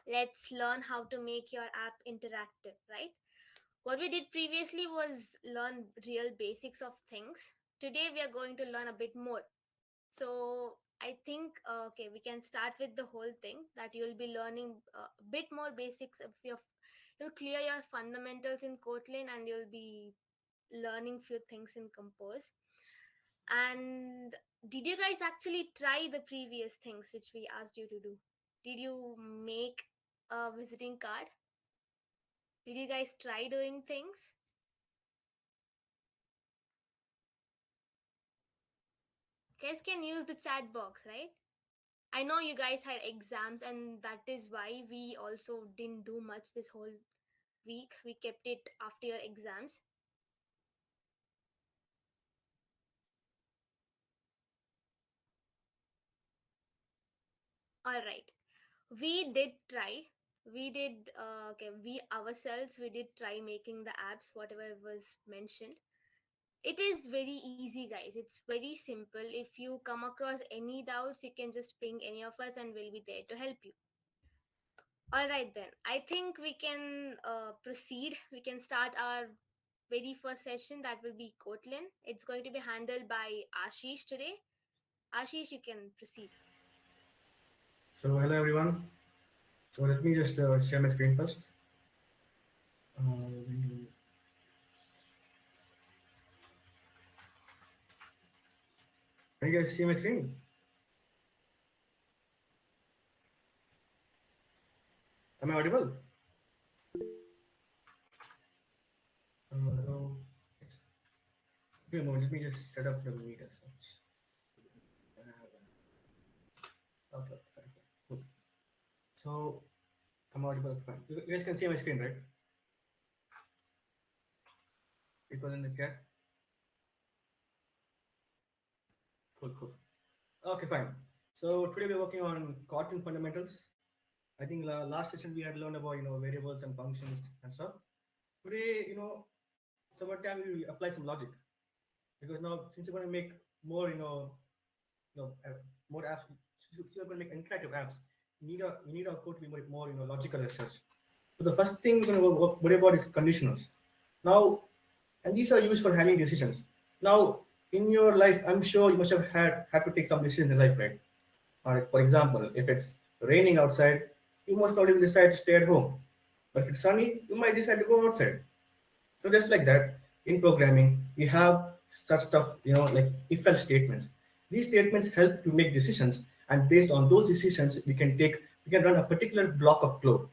let's learn how to make your app interactive, right? What we did previously was learn real basics of things. Today we are going to learn a bit more. So I think okay, we can start with the whole thing that you'll be learning a bit more basics of your. You'll clear your fundamentals in Kotlin and you'll be learning few things in Compose. And did you guys actually try the previous things which we asked you to do? Did you make a visiting card? Did you guys try doing things? Guys can use the chat box, right? I know you guys had exams, and that is why we also didn't do much this whole week. We kept it after your exams. All right. We did try. We did, okay, we ourselves, we did try making the apps, whatever was mentioned. It is very easy, guys. It's very simple. If you come across any doubts, you can just ping any of us and we'll be there to help you. All right, then. I think we can proceed. We can start our very first session. That will be Kotlin. It's going to be handled by Ashish today. Ashish, you can proceed. So hello everyone. So let me just share my screen first. Can you guys see my screen? Am I audible? Hello. Yes. Give me a moment. Let me just set up the meet as such. Okay, fine, fine. Cool. So I'm audible. Fine. You guys can see my screen, right? People in the chat. Cool, cool. Okay, fine. So today we're working on Kotlin fundamentals. I think last session we had learned about variables and functions and stuff. Today, some more time we will apply some logic because now since you're going to make more more apps, since you're going to make interactive apps, we need our code to be more logical as such. So the first thing we're going to worry about is conditionals. Now, and these are used for handling decisions. Now, in your life, I'm sure you must have had to take some decisions in life, right? For example, if it's raining outside, you most probably will decide to stay at home. But if it's sunny, you might decide to go outside. So just like that, in programming, we have such stuff, like if-else statements. These statements help to make decisions, and based on those decisions, we can run a particular block of code.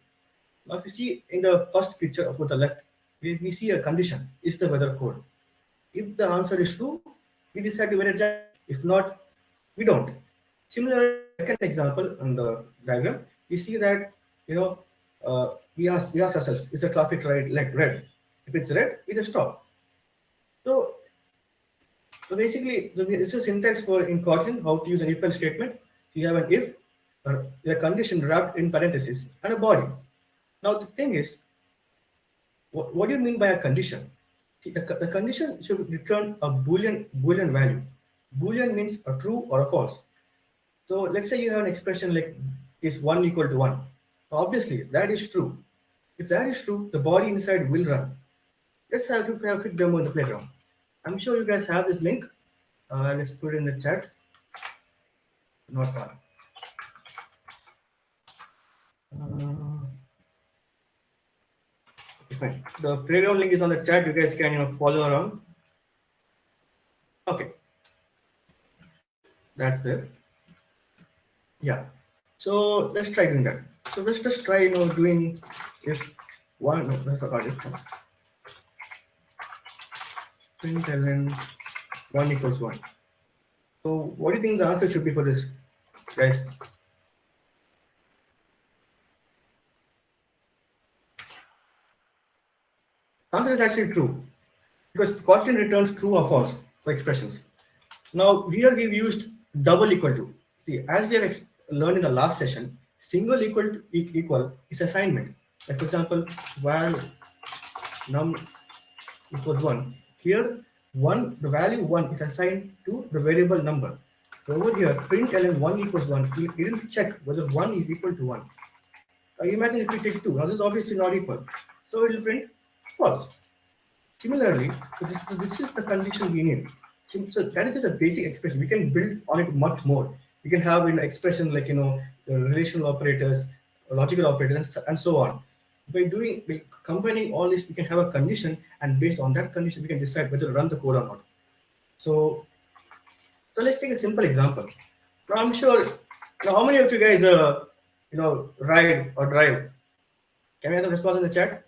Now, if you see in the first picture up to the left, we see a condition: is the weather cold? If the answer is true, we decide to wear a jacket. If not, we don't. Similarly, in the second example on the diagram, we see that you know we ask ourselves, is the traffic light like red? If it's red, we just stop. So, basically, this is syntax for in Kotlin how to use an if-else statement. You have an if, a condition wrapped in parentheses, and a body. Now the thing is, what do you mean by a condition? See, the condition should return a boolean value. Boolean means a true or a false. So let's say you have an expression like is 1 equal to 1. Obviously, that is true. If that is true, the body inside will run. Let's have a quick demo in the playground. I'm sure you guys have this link. Let's put it in the chat. Not uh, okay, fine. The playground link is on the chat. You guys can follow around. Okay, that's there. Yeah. So let's try doing that. So let's just try doing if one. No, that's not if. Println 1 equals 1. So what do you think the answer should be for this, guys? Answer is actually true because Kotlin returns true or false for expressions. Now here we've used double equal to. See, as we have learned in the last session, single equal is assignment. Like for example, val num equals 1. Here, the value 1 is assigned to the variable number. So over here, println 1 equals 1. It didn't check whether 1 is equal to 1. Imagine if we take 2. Now this is obviously not equal. So it will print false. Similarly, so this is the condition we need. So that is just a basic expression. We can build on it much more. We can have an expression like the relational operators, logical operators, and so on. By combining all this, we can have a condition, and based on that condition, we can decide whether to run the code or not. So, so let's take a simple example. Now I'm sure. Now, how many of you guys ride or drive? Can we have a response in the chat?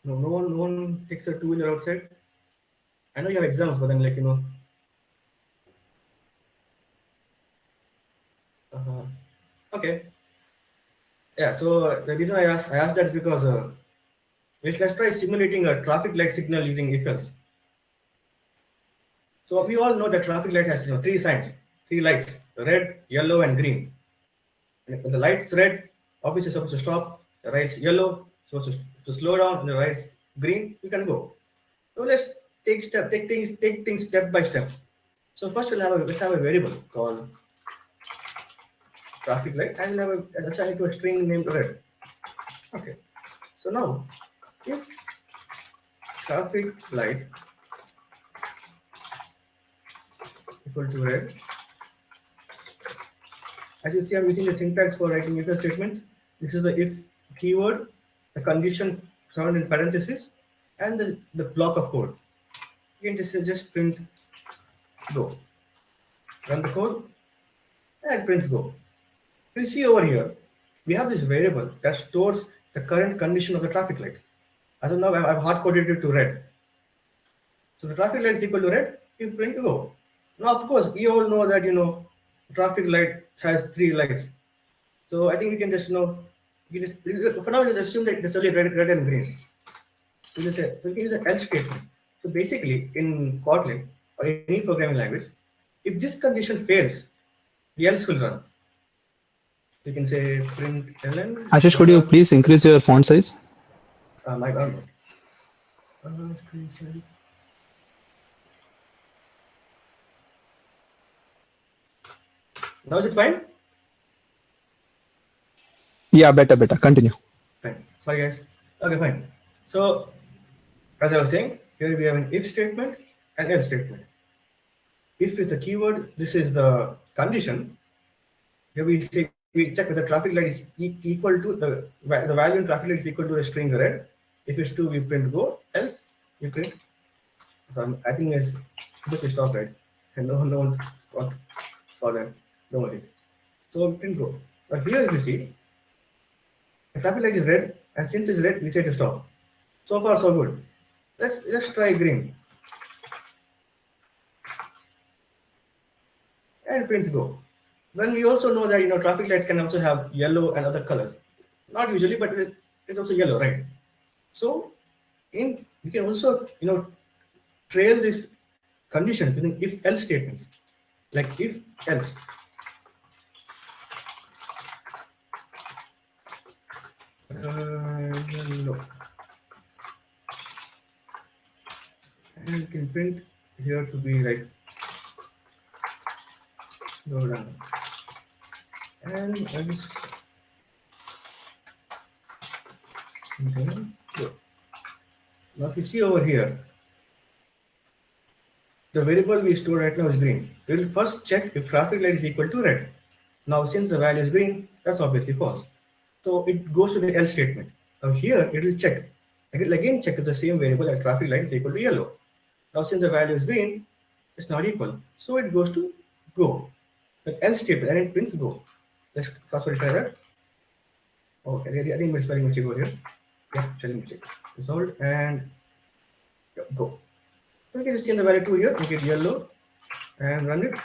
No, no one takes a two-wheeler outside. I know you have exams, but then okay. Yeah. So the reason I asked that is because let's try simulating a traffic light signal using if else. So we all know that traffic light has three signs, three lights: red, yellow, and green. And when the light's red, obviously supposed to stop. The light's yellow, supposed to slow down. And the light's green, you can go. So let's take things step by step. So first let's have a variable called traffic light, and we'll have assign it to a string named red. Okay. So now, if traffic light equal to red, as you see, I'm using the syntax for writing if statements. This is the if keyword, the condition found in parentheses, and the block of code. You can just print go. Run the code and print go. You see over here, we have this variable that stores the current condition of the traffic light. As of now, I've hard coded it to red. So the traffic light is equal to red, you print go. Now, of course, we all know that traffic light has three lights. So I think we can just for now just assume that it's only red and green. So we can use an else statement. So basically, in Kotlin or any programming language, if this condition fails, the else will run. You can say print ln. Ashish, could you please increase your font size? My God. Screen share. Now is it fine? Yeah, better. Continue. Fine. Sorry, guys. Okay, fine. So, as I was saying, here we have an if statement and else statement. If is the keyword, this is the condition. Here we check whether traffic light is equal to the value in traffic light is equal to the string red. If it's true, we print go. Else, we print. I think it's supposed to stop, right? And no one saw that. No worries. So we print go. But here you see, the traffic light is red, and since it's red, we say to stop. So far, so good. Let's try green. And print go. Well, we also know that traffic lights can also have yellow and other colors. Not usually, but it's also yellow, right? So we can also trail this condition using if else statements, like if else. Yellow. And we can print here to be like go down. And else. Go. Now if you see over here, the variable we store right now is green. We will first check if traffic light is equal to red. Now since the value is green, that's obviously false. So it goes to the else statement. Now here it will check. It will again check if the same variable at traffic light is equal to yellow. Now since the value is green, it's not equal. So it goes to go. The else statement and it prints go. Let's cross-verify that. Okay, I think we're spelling mistake over here. Yeah, spelling mistake. Resolved and go. So we can just change the value to here, make it yellow, and run it,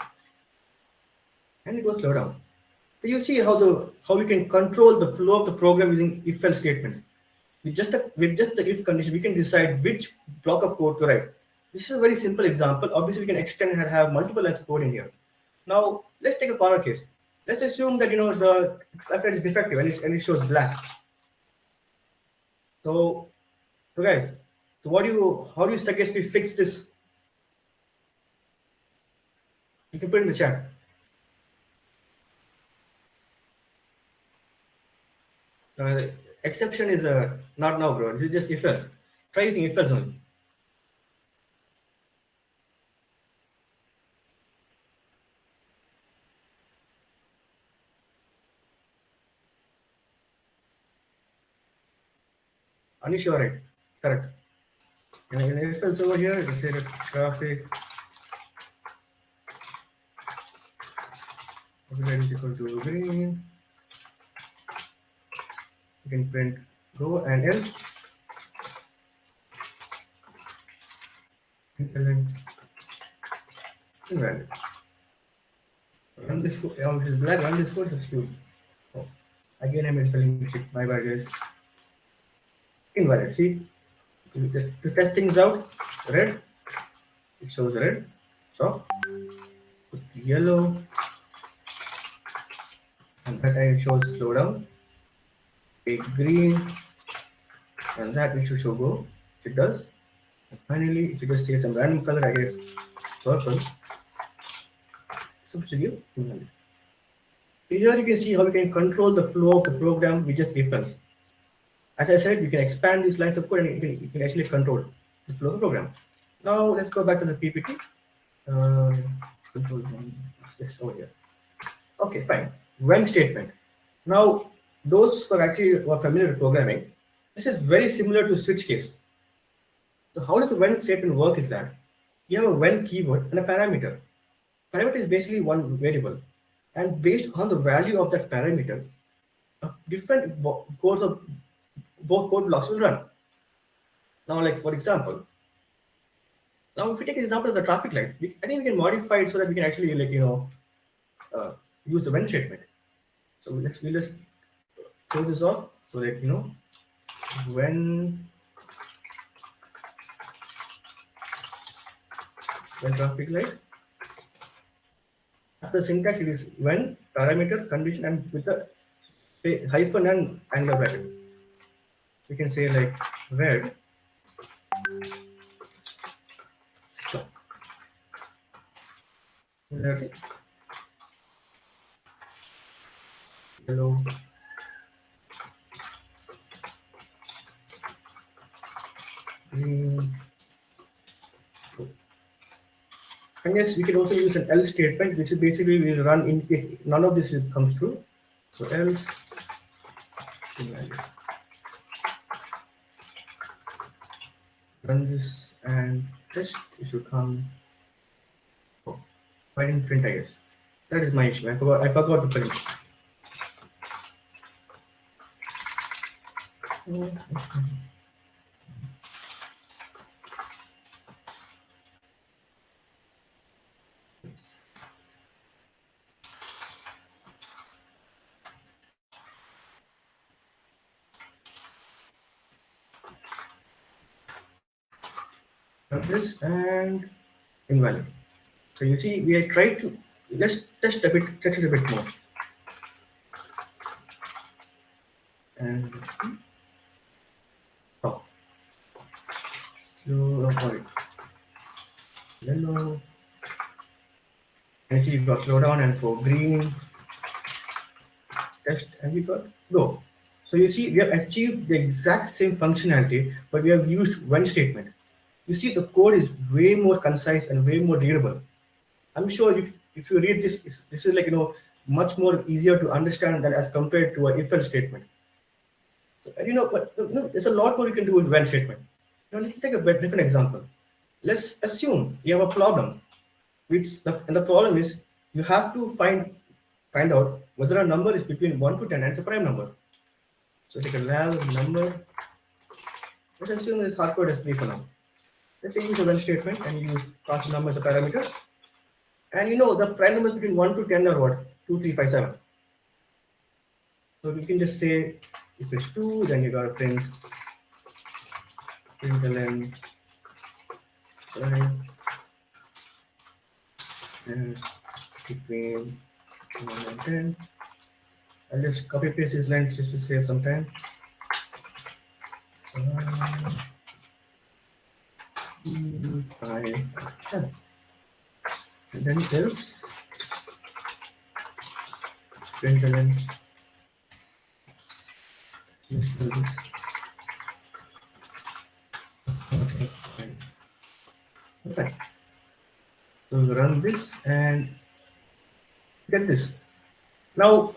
and it will slow down. So you see how we can control the flow of the program using if-else statements. With just the if condition, we can decide which block of code to write. This is a very simple example. Obviously, we can extend and have multiple lines of code in here. Now, let's take a corner case. Let's assume that the traffic is defective and it shows black. So guys, so how do you suggest we fix this? You can put it in the chat. The exception is not now, bro. This is just if else. Try using if else only. Anish, you are right. Correct. In if else over here, just say that traffic is equal to green. You can print go and else. Invalid. Underscore. Oh, this is black. Underscore substitute. Oh, again, I'm spelling mistake. My bad, guys. Invalid. See, to test things out, red. It shows red. So, put yellow, and that time it shows slow down. Take green, and that it should show go. It does. And finally, if you just say some random color, I guess purple. Substitute invalid. Here you can see how we can control the flow of the program with just if else. As I said, you can expand these lines of code and you can actually control the flow of the program. Now let's go back to the PPT. Control over here. Okay, fine. When statement. Now, those who are actually familiar with programming, this is very similar to switch case. So how does the when statement work is that you have a when keyword and a parameter. Parameter is basically one variable, and based on the value of that parameter, different codes of both code blocks will run. Now, like for example, now if we take an example of the traffic light, I think we can modify it so that we can actually use the when statement. So we'll just close this off so that when traffic light. After syntax it is when parameter condition and with the hyphen and angular bracket. We can say like red. So, yellow. Green. And yes, we can also use an else statement, which is basically will run in case none of this comes true. So else run this and test. It should come. Oh, why didn't print? I guess that is my issue. I forgot to print. This and invalid. So you see, we are trying to let's test it a bit more. And let's see. Oh, sorry. Yellow. And see, we got slow down, and for green, test, and we got go. So you see, we have achieved the exact same functionality, but we have used when statement. You see, the code is way more concise and way more readable. I'm sure if you read this, this is like much more easier to understand than as compared to a if else statement. So but there's a lot more you can do with when statement. Let's take a different example. Let's assume you have a problem, and the problem is you have to find out whether a number is between 1 to 10 and it's a prime number. So take a val number. Let's assume it's hardcode as 3 for now. Let's say use a when statement and use constant number as a parameter. And the prime numbers between 1 to 10 are what? 2, 3, 5, 7. So we can just say if it's 2, then you gotta print ln and between 1 and 10. I'll just copy paste this line just to save some time. 5, 7. and then else println let's do this. Okay, fine. Okay. So we run this and get this. Now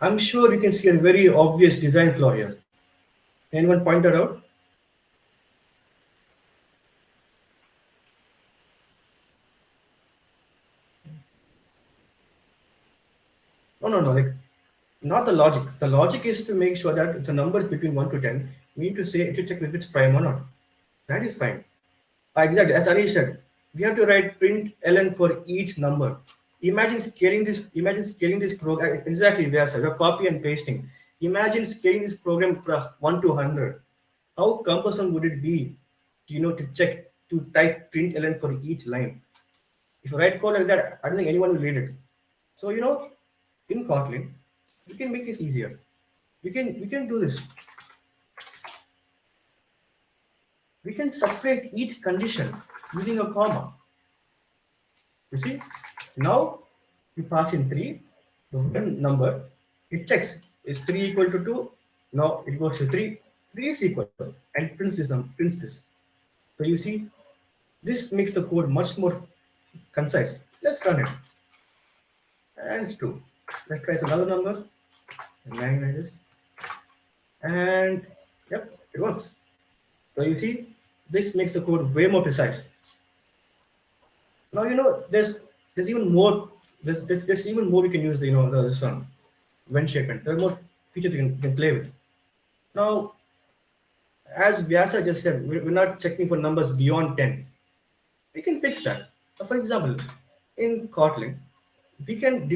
I'm sure you can see a very obvious design flaw here. Anyone point that out? No. Like not the logic. The logic is to make sure that the numbers between 1 to 10, we need to say to check if it's prime or not. That is fine. Exactly, as Anish said, we have to write print ln for each number. Imagine scaling this. Imagine scaling this program exactly. Vyasa, you're copy and pasting. Imagine scaling this program from 1 to 100. How cumbersome would it be, to check to type print ln for each line? If you write code like that, I don't think anyone will read it. So in Kotlin, we can make this easier. We can do this. We can separate each condition using a comma. You see, now you pass in 3, the one number, it checks, is 3 equal to 2? No, it goes to 3, 3 is equal, and prints this. So you see, this makes the code much more concise. Let's run it. And it's 2. Let's try another number, 9 like this. And yep, it works. So you see, this makes the code way more precise. Now there's even more. There's even more we can use this one when statement. There are more features you can play with. Now, as Vyasa just said, we're not checking for numbers beyond 10. We can fix that. For example, in Kotlin, we can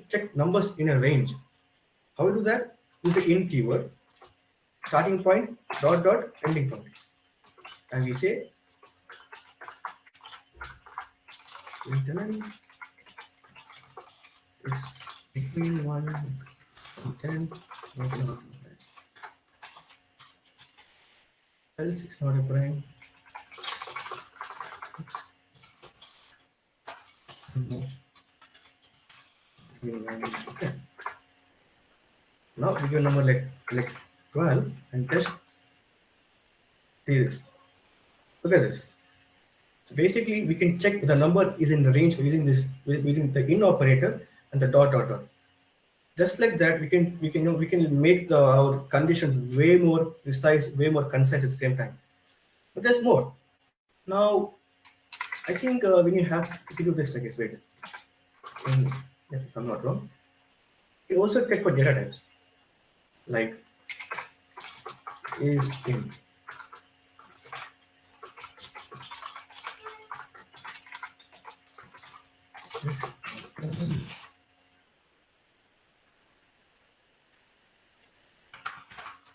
check numbers in a range. How we do that? With the int keyword, starting point, dot, ending point. And we say it's between 1 and 10. Else it's not a prime. Okay. Now we give a number like 12 and test. See this. Look at this. So basically, we can check if the number is in the range using the in operator and the dot. Just like that, we can make our conditions way more precise, way more concise at the same time. But there's more. Now, I think when you have to do this, I guess, wait. If I'm not wrong, you also check for data types, like is in.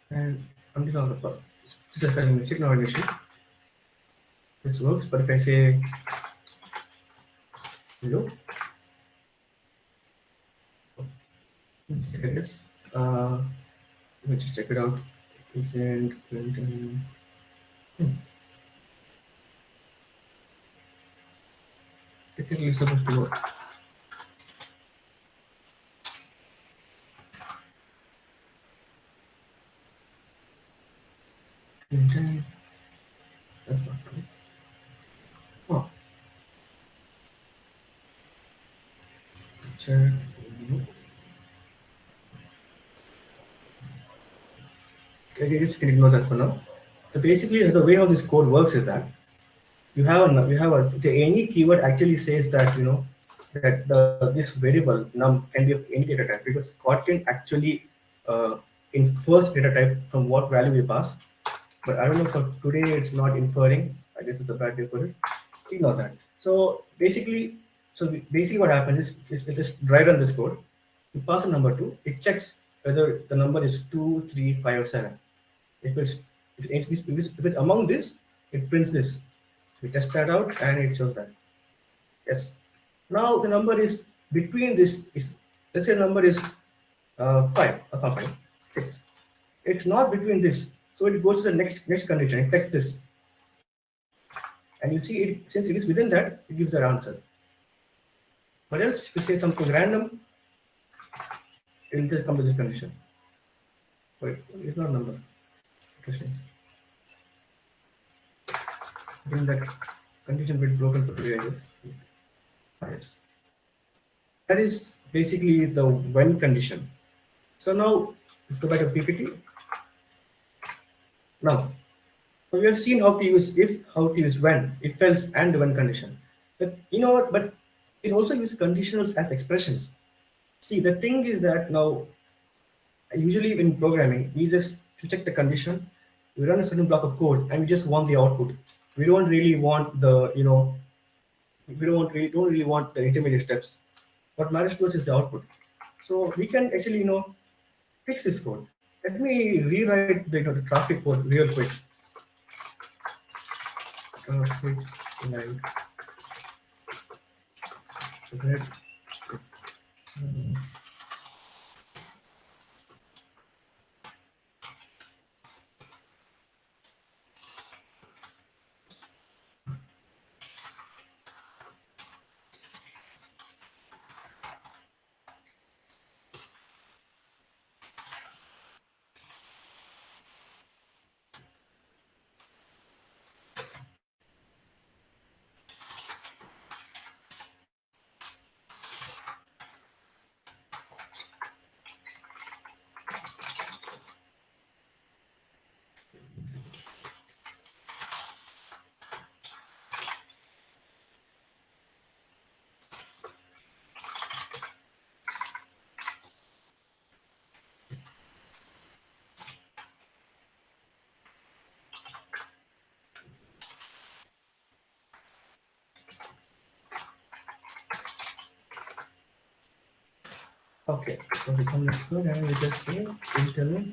And I'm just on the floor. Just a music, not an issue. This works, but if I say hello, it is. Let me just check it out. Isn't technically supposed to work. That's not true. Oh. Check. I guess we can ignore that for now. So basically, the way how this code works is that you have any keyword actually says that that this variable num can be of any data type, because Kotlin actually infers data type from what value we pass. But I don't know, for today it's not inferring. I guess it's a bad day for it. Ignore that. So basically what happens is it just write on this code. You pass a number 2. It checks whether the number is 2, 3, 5, or 7. If it's among this, it prints this. We test that out and it shows that. Yes. Now the number is between this is, let's say the number is 5, 6. It's not between this, so it goes to the next condition. It checks this, and you see it, since it is within that, it gives that answer. But else, if you say something random, it will just come to this condition. Wait, it's not number. Interesting. I think that condition bit broken for today, I guess. Yes. That is basically the when condition. So now let's go back to PPT. Now we have seen how to use if, how to use when, if else, and when condition. But you know what? But we can also use conditionals as expressions. See, the thing is that now usually in programming we just to check the condition, we run a certain block of code and we just want the output. We don't really want the don't really want the intermediate steps. What matters to us is the output. So we can actually fix this code. Let me rewrite the traffic code real quick. Traffic light. Okay, so we come next one and we just say internal.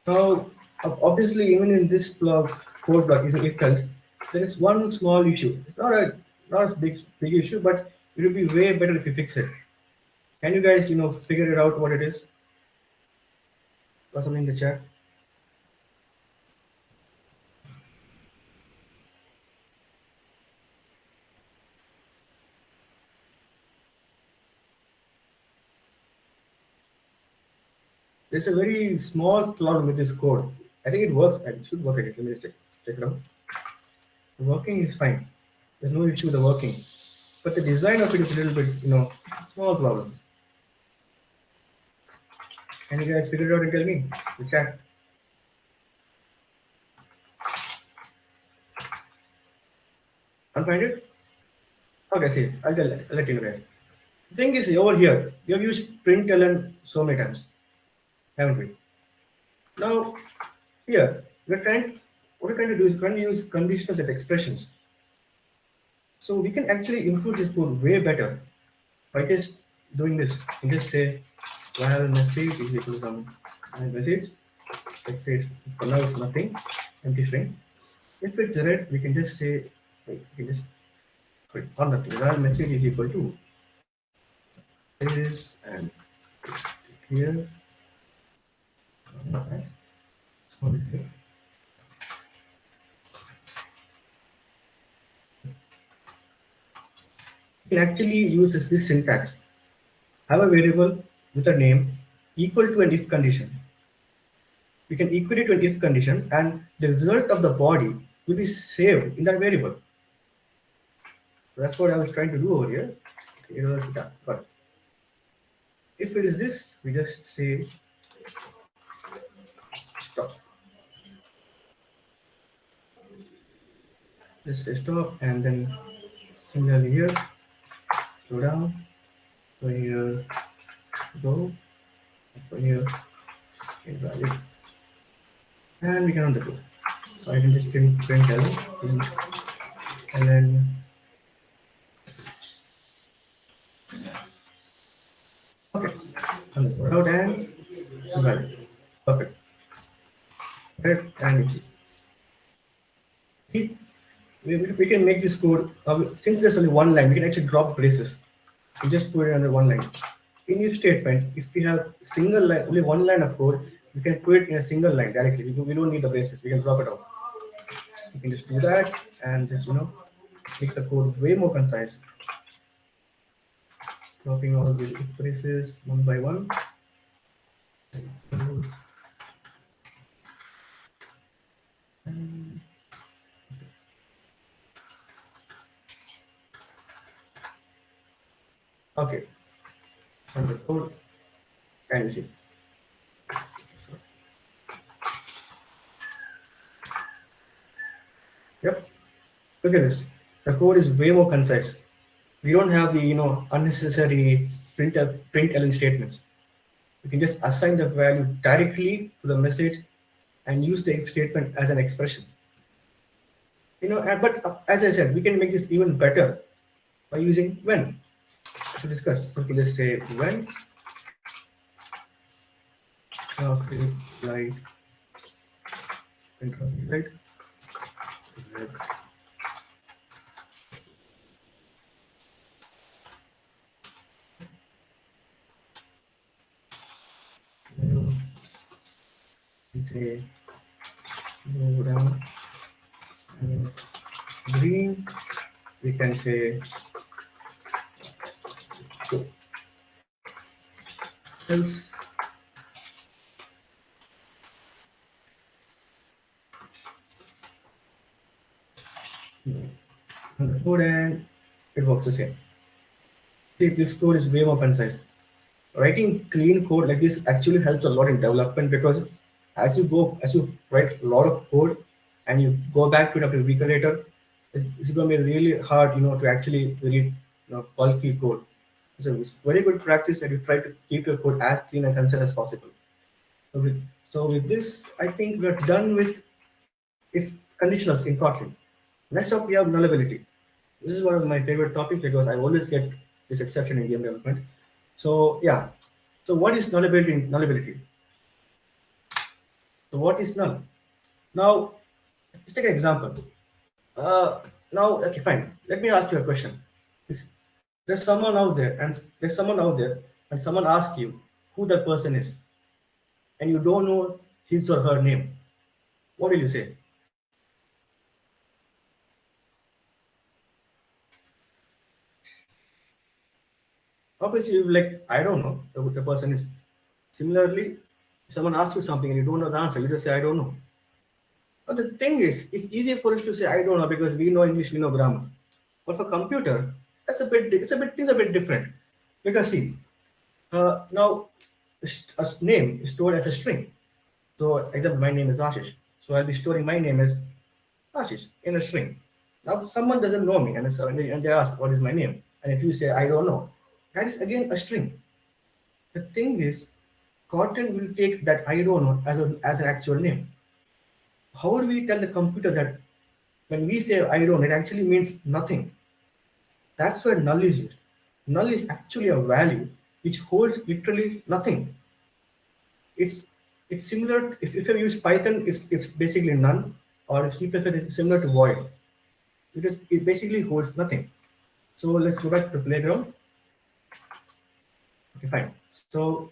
Now, obviously, even in this block, code block is an if else, there is one small issue. It's not a big issue, but it will be way better if you fix it. Can you guys figure it out what it is? Or something in the chat. There's a very small problem with this code. I think it works. It should work. Let me just check it out. The working is fine. There's no issue with the working. But the design of it is a little bit, small problem. Can you guys figure it out and tell me? The chat. Can't find it? Okay, see. I'll let you know, guys. The thing is, over here, we have used println so many times, haven't we? Now, here, what we're trying to do is we're trying to use conditionals as expressions. So we can actually improve this code way better by just doing this. You can just say while message is equal to some message. Let's say for now it's nothing, empty string. If it's red, we can just say we can just or nothing. While message is equal to this and here. Okay. You can actually use this syntax. Have a variable with a name equal to an if condition. We can equate it to an if condition, and the result of the body will be saved in that variable. So that's what I was trying to do over here. Okay, but if it is this, we just say stop. Just say stop, and then similarly here, slow down. So here, go. So here, invalid. And we can run the code. So I can just print ln, and then okay, run the code out and invalid. Perfect. Right, and it's see, we can make this code since there's only one line. We can actually drop braces. We just put it under one line. In if statement, if we have single line, only one line of code, we can put it in a single line directly. We don't need the braces. We can drop it out. You can just do that and just make the code way more concise. Dropping all the if braces one by one. Okay, and the code can you see? Yep. Look at this. The code is way more concise. We don't have the unnecessary println statements. You can just assign the value directly to the message and use the if statement as an expression. But as I said, we can make this even better by using when. To discuss. So we just say when light right. Say go down green. We can say else. And the code and it works the same. See, this code is way more concise. Writing clean code like this actually helps a lot in development because as you write a lot of code and you go back to it after a week later, it's going to be really hard, to actually read, bulky code. So it's very good practice that you try to keep your code as clean and concise as possible. So with this, I think we're done with if conditionals in Kotlin. Next up, we have nullability. This is one of my favorite topics because I always get this exception in game development. So yeah, so what is nullability? Nullability. So what is null? Now, let's take an example. Now, okay, fine. Let me ask you a question. Is- There's someone out there, and someone asks you who that person is, and you don't know his or her name. What will you say? Obviously, you're like, I don't know who the person is. Similarly, someone asks you something and you don't know the answer, you just say, I don't know. But the thing is, it's easier for us to say I don't know because we know English, we know grammar. But for computer, things a bit different. Because see, now a name is stored as a string. So, example, my name is Ashish. So I'll be storing my name as Ashish in a string. Now, if someone doesn't know me and they ask what is my name, and if you say I don't know, that is again a string. The thing is, Kotlin will take that I don't know as an actual name. How do we tell the computer that when we say I don't, it actually means nothing? That's where null is used. Null is actually a value which holds literally nothing. It's it's similar. If you use Python, it's basically none, or if C++ is similar to void. It basically holds nothing. So let's go back to the playground. Okay, fine. So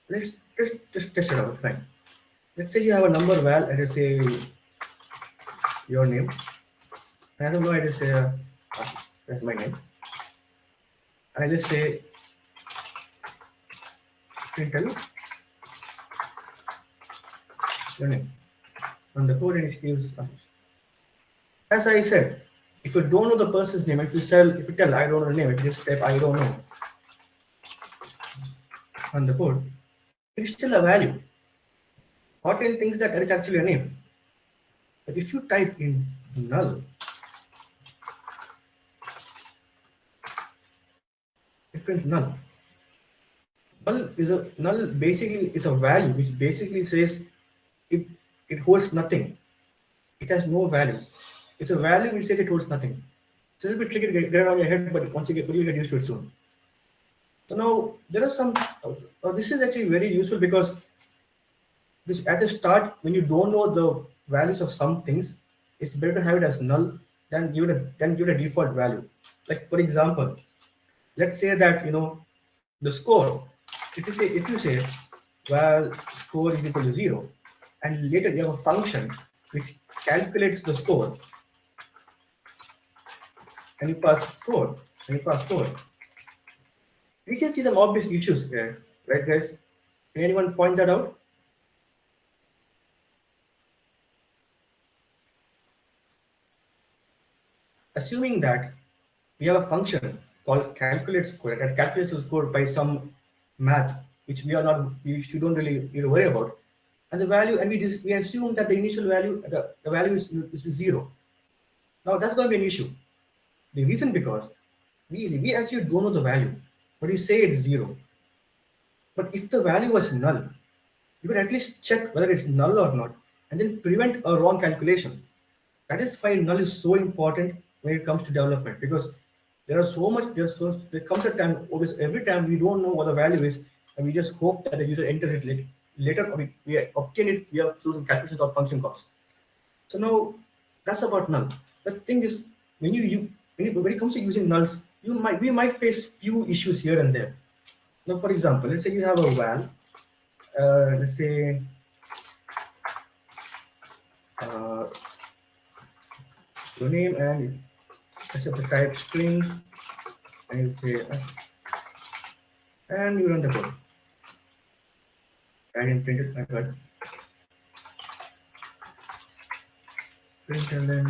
let's test it out. Fine. Let's say you have a number val, and let's say your name. I don't know. I just say that's my name. And I just say print your name. And the code and it gives as I said, if you don't know the person's name, if you tell I don't know the name, if you just type I don't know on the code, it's still a value. Kotlin thinks that it's actually a name. But if you type in null, it prints null. Null basically is a value which basically says it holds nothing. It has no value. It's a value which says it holds nothing. It's a little bit tricky to get around your head, but once you'll get used to it soon. So now there are some. This is actually very useful because at the start, when you don't know the values of some things, it's better to have it as null than give it a default value. Like for example, let's say that the score. If you say well score is equal to 0, and later you have a function which calculates the score, and you pass score, and you pass score. We can see some obvious issues here, right, guys? Can anyone point that out? Assuming that we have a function called calculate score that calculates the score by some math, which we don't really need to worry about, and the value, and we assume that the initial value, the value is 0. Now that's going to be an issue. The reason because we actually don't know the value, but we say it's 0. But if the value was null, you can at least check whether it's null or not, and then prevent a wrong calculation. That is why null is so important when it comes to development, because there comes a time, always every time we don't know what the value is, and we just hope that the user enters it later, or we obtain it via through some calculations of function calls. So now that's about null. The thing is, when it comes to using nulls, we might face few issues here and there. Now, for example, let's say you have a val, let's say uh, your name, and let's set the type string, and you say, and you run the code. I didn't print it, I got println name.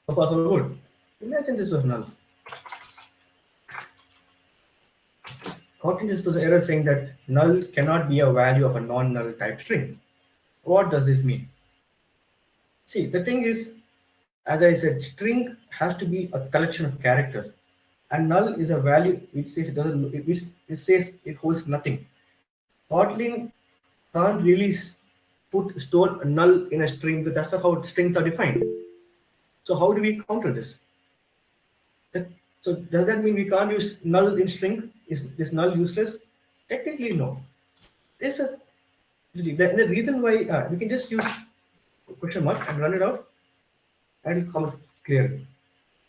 So far so good. Imagine this was null. Kotlin just throws an error saying that null cannot be a value of a non-null type string. What does this mean? See, the thing is, as I said, string has to be a collection of characters, and null is a value which says it says it holds nothing. Kotlin can't really store a null in a string, because that's not how strings are defined. So how do we counter this? So does that mean we can't use null in string? Is null useless? Technically, no. There's the reason why we can just use question mark and run it out, and it comes clearly.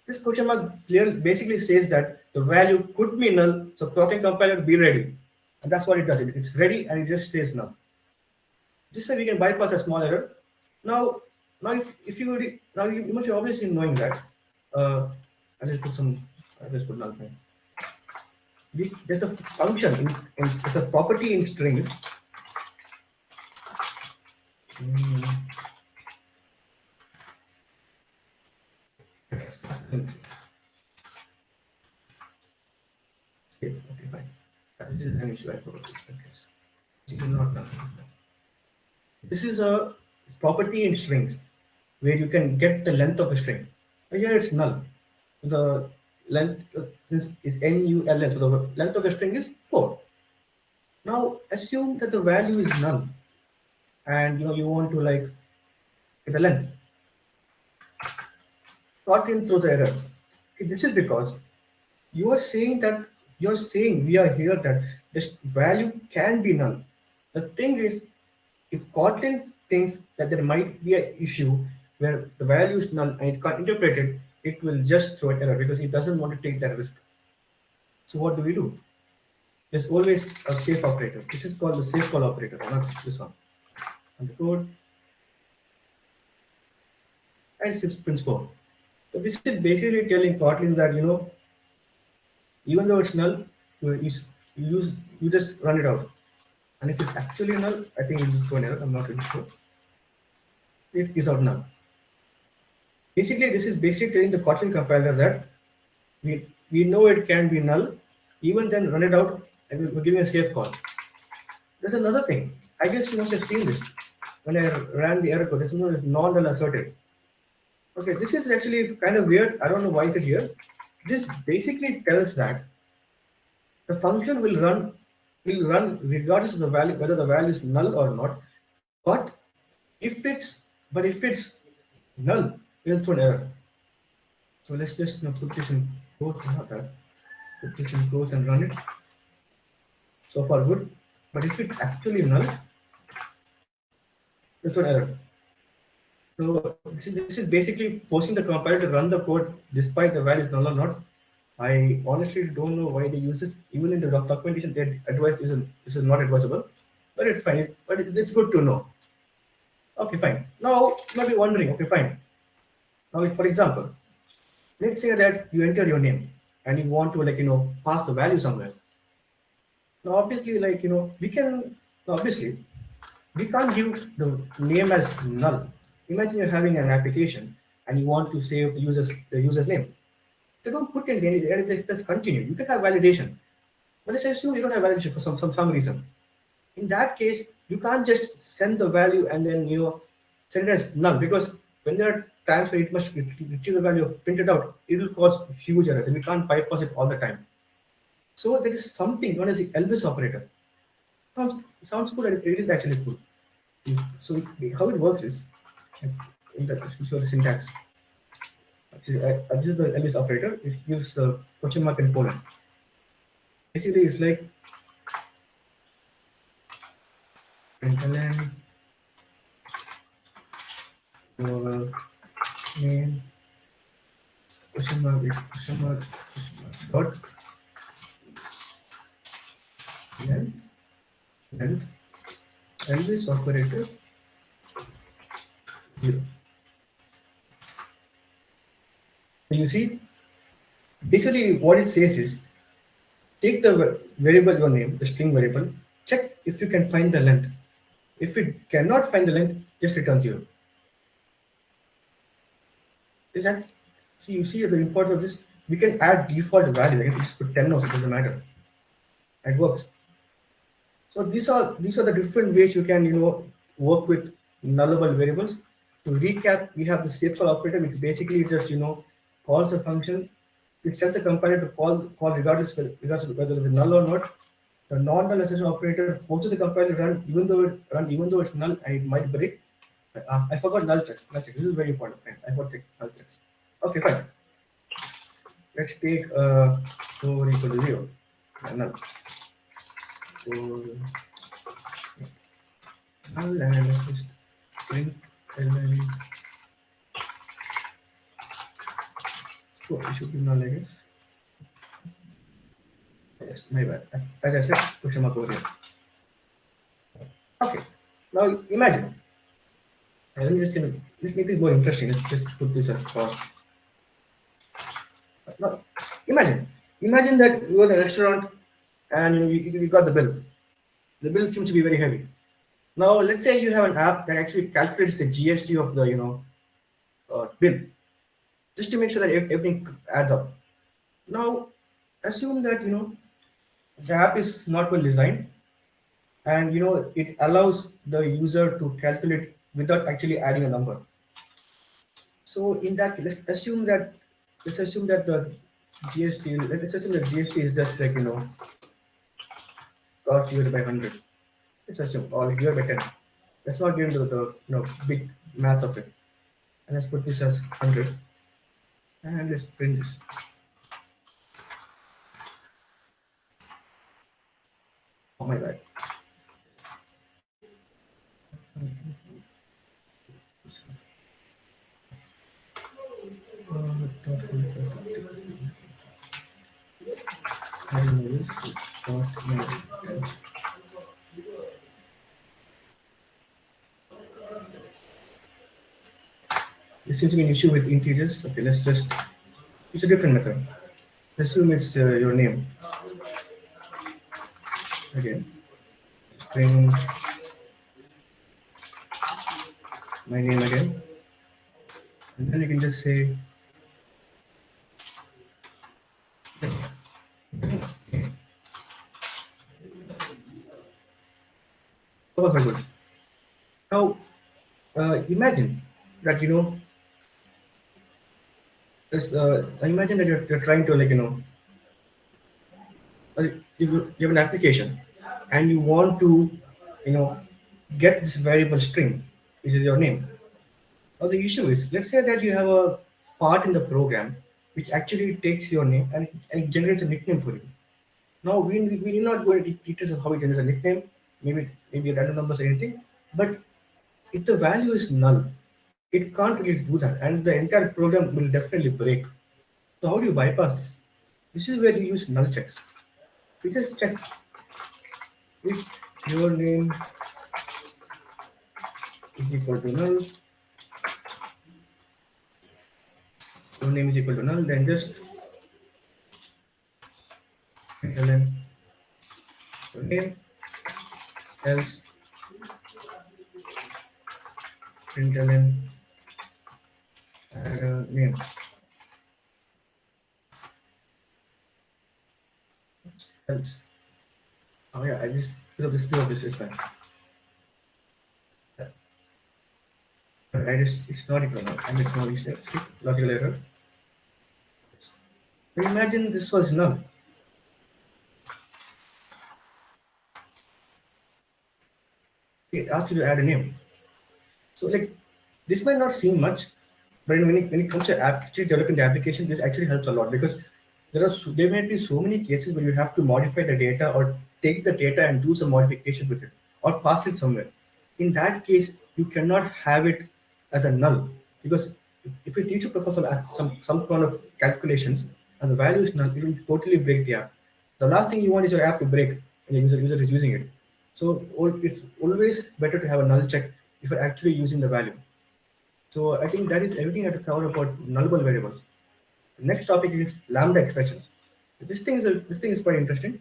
This question mark basically says that the value could be null, so Kotlin compiler be ready, and that's what it does. It's ready, and it just says null. This way we can bypass a small error. Now if you now you must be obviously knowing that. I'll just put some. I'll just put null. There's a function there's a property in strings. Okay, fine. This is an issue I forgot to discuss. This is not null. This is a property in strings where you can get the length of a string. Here it's null. The length is null, so the length of the string is 4. Now assume that the value is null, and you want to like get the length. Kotlin throws the error. This is because you are saying we are here that this value can be null. The thing is, if Kotlin thinks that there might be an issue where the value is null and it can't interpret it, it will just throw an error because it doesn't want to take that risk. So what do? There's always a safe operator. This is called the safe call operator, not this one. And the code, and it's principle. So this is basically telling Kotlin that even though it's null, you just run it out. And if it's actually null, I think it will throw an error. I'm not really sure. It is out null. Basically, this is basically telling the Kotlin compiler that we know it can be null, even then run it out and we're giving a safe call. There's another thing. I guess you must have seen this when I ran the error code. This is known as non-null asserted. Okay, this is actually kind of weird. I don't know why is it here. This basically tells that the function will run regardless of the value, whether the value is null or not. But if it's null, it will throw an error. So let's just put this in quote, not that. Put this in quote and run it. So far good. But if it's actually null, it's an error. So this is basically forcing the compiler to run the code despite the value is null or not. I honestly don't know why they use this. Even in the documentation, they advise this is not advisable, but it's fine. It's good to know. Okay, fine. Now you might be wondering. Okay, fine. Now, for example, let's say that you enter your name and you want to pass the value somewhere. Now, obviously, we can obviously we can't give the name as null. Imagine you're having an application and you want to save the user's name. They don't put in any, just continue. You can have validation. But let's assume you don't have validation for some reason. In that case, you can't just send the value and then send it as null, because when there are times where it must retrieve the value printed out, it will cause huge errors and we can't bypass it all the time. So there is something known as the Elvis operator. Sounds cool, and it is actually cool. So how it works is, in the show the syntax. This is the Elvis operator. It gives the question mark in Poland. Basically, it's like println your name question mark dot length length Elvis operator 0. So you see, basically what it says is, take the variable your name, the string variable, check if you can find the length. If it cannot find the length, just return 0. Is that, see, you see the importance of this? We can add default value. I can just put 10 also, it doesn't matter. It works. So these are the different ways you can work with nullable variables. To recap, we have the stateful operator, which basically just calls a function. It tells the compiler to call regardless of whether it's null or not. The non-null exception operator forces the compiler to run even though it's null and it might break. I forgot null checks. Null checks. This is very important. Fine. I forgot null checks. Okay, fine. Let's take store equal to 0. Null. So null, and let's just print element. So it should be null, I guess. Yes, my bad. As I said, question mark over here. Okay. Now imagine. I'm just gonna make this more interesting. Let's just put this at pause. Now, imagine that you are in a restaurant and you got the bill. The bill seems to be very heavy. Now, let's say you have an app that actually calculates the GST of the bill, just to make sure that everything adds up. Now, assume that the app is not well designed, and it allows the user to calculate without actually adding a number. So in that, let's assume that the GST, let's assume that GST is just like cost divided by 100. Let's assume, or divided by 10. Let's not get into the big math of it. And let's put this as 100. And let's print this. Oh my god. This seems to be an issue with integers. Okay, let's just use a different method. Assume it's your name. Again, string my name again, and then you can just say so far so good. Now imagine that imagine that you're trying to you have an application and you want to get this variable string, which is your name. Now the issue is, let's say that you have a part in the program which actually takes your name and it generates a nickname for you. Now we're not going to details of how it generates a nickname, maybe random numbers or anything, but if the value is null, it can't really do that, and the entire program will definitely break. So how do you bypass this? This is where you use null checks. We just check if your name is equal to null, your name is equal to null, then just ln your name, else println name, else. Oh yeah, I just put this is fine. I just it's not equal now. I'm acknowledging it. Logical error. So imagine this was null. It asked you to add a name. So like this might not seem much, but when it comes to actually developing the application, this actually helps a lot because there may be so many cases where you have to modify the data or take the data and do some modification with it or pass it somewhere. In that case, you cannot have it as a null because if you teach a professor some kind of calculations and the value is null, it will totally break the app. The last thing you want is your app to break and the user is using it. So it's always better to have a null check if you're actually using the value. So I think that is everything I have to cover about nullable variables. The next topic is lambda expressions. This thing is quite interesting.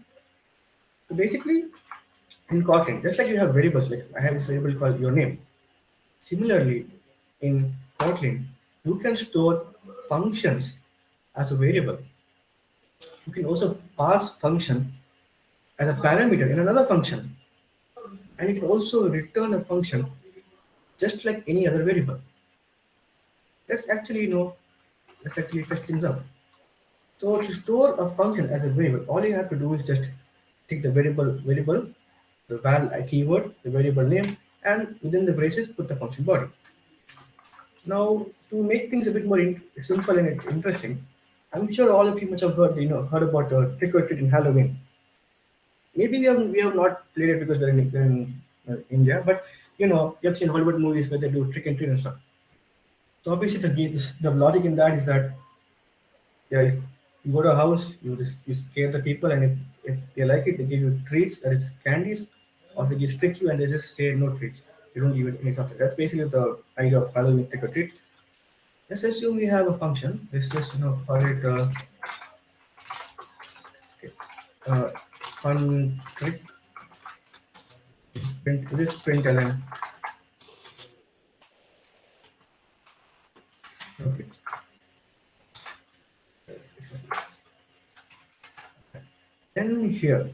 So basically, in Kotlin, just like you have variables, like I have this variable called your name. Similarly, in Kotlin, you can store functions as a variable. You can also pass function as a parameter in another function, and you can also return a function just like any other variable. Let's actually let's actually test things out. So to store a function as a variable, all you have to do is just take the variable, the val keyword, the variable name, and within the braces put the function body. Now to make things a bit more simple and interesting, I'm sure all of you must have heard about trick or treat in Halloween. Maybe we have not played it because we're in India, but you have seen Hollywood movies where they do trick and treat and stuff. So obviously the logic in that is that yeah, if you go to a house, you scare the people, and if they like it, they give you treats, that is candies, or they just trick you and they just say no treats. They don't give it any something. That's basically the idea of Halloween trick or treat. Let's assume we have a function. Let's just call it okay, uh, fun trick. This println. Okay. Then here,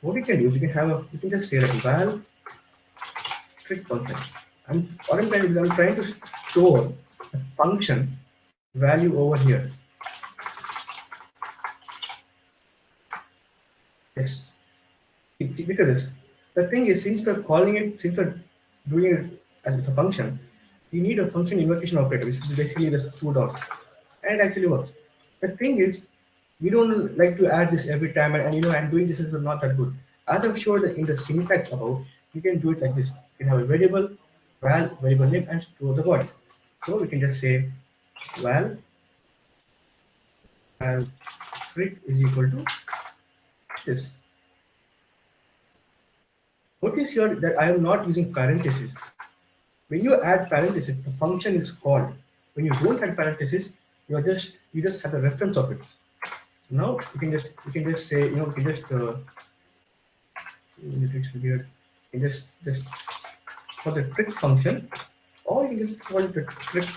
what we can do is we can just say like val trick function. I'm trying to store a function value over here. Yes. Because the thing is, since we're doing it as a function, you need a function invocation operator, which is basically the two dots, and it actually works. The thing is, we don't like to add this every time, and doing this is not that good. As I've showed in the syntax above, you can do it like this. You can have a variable, variable name, and store the body. So we can just say val trick is equal to this. Notice here that I am not using parentheses. When you add parentheses, the function is called. When you don't add parentheses, you just have the reference of it. So now you can just say you can just weird. You can just for the trick function, or you can just call it the trick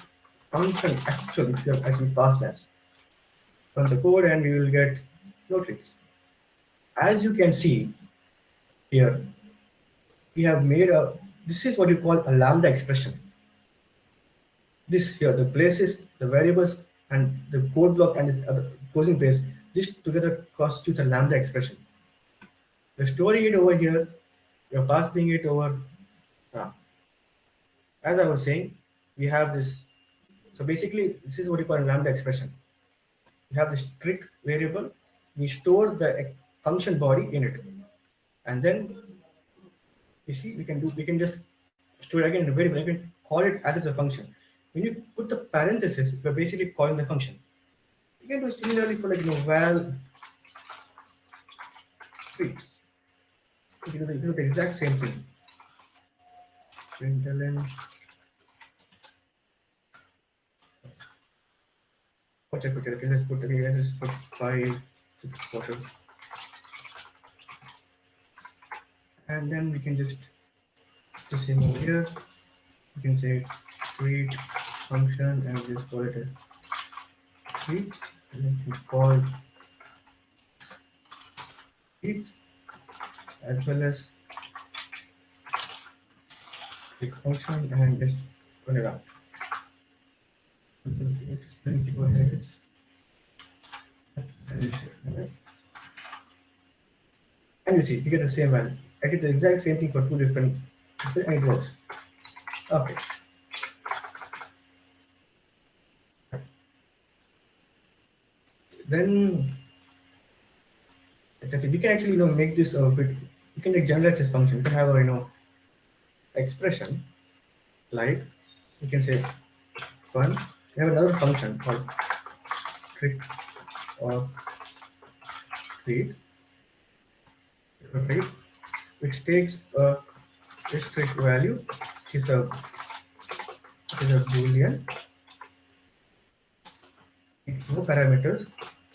function actual, which we have actually passed as. Run the code and we will get no tricks. As you can see here, we have made this is what you call a lambda expression. This here, the braces, the variables, and the code block and the closing brace, this together constitutes a lambda expression. We're storing it over here, we're passing it over. As I was saying, we have this. So basically, this is what you call a lambda expression. We have this trick variable, we store the function body in it, and then you see we can just store it again in a variable. You can call it as it's a function. When you put the parenthesis, we're basically calling the function. You can do similarly for like val treats. You do the exact same thing. Println. What's it? Okay, let's put 5 6 quarters, and then we can just the same over here. You can say treat function and just call it a treats, and then you can call treats as well as treat function and just run it out. Then go ahead. And you see, you get the same value. I get the exact same thing for two different, and it works. Okay. Then, let's say we can actually make this a bit. You can like generalize this function. You can have a expression like you can say fun. You have another function called trick or treat, right? Which takes a strict value, which is a boolean, no parameters,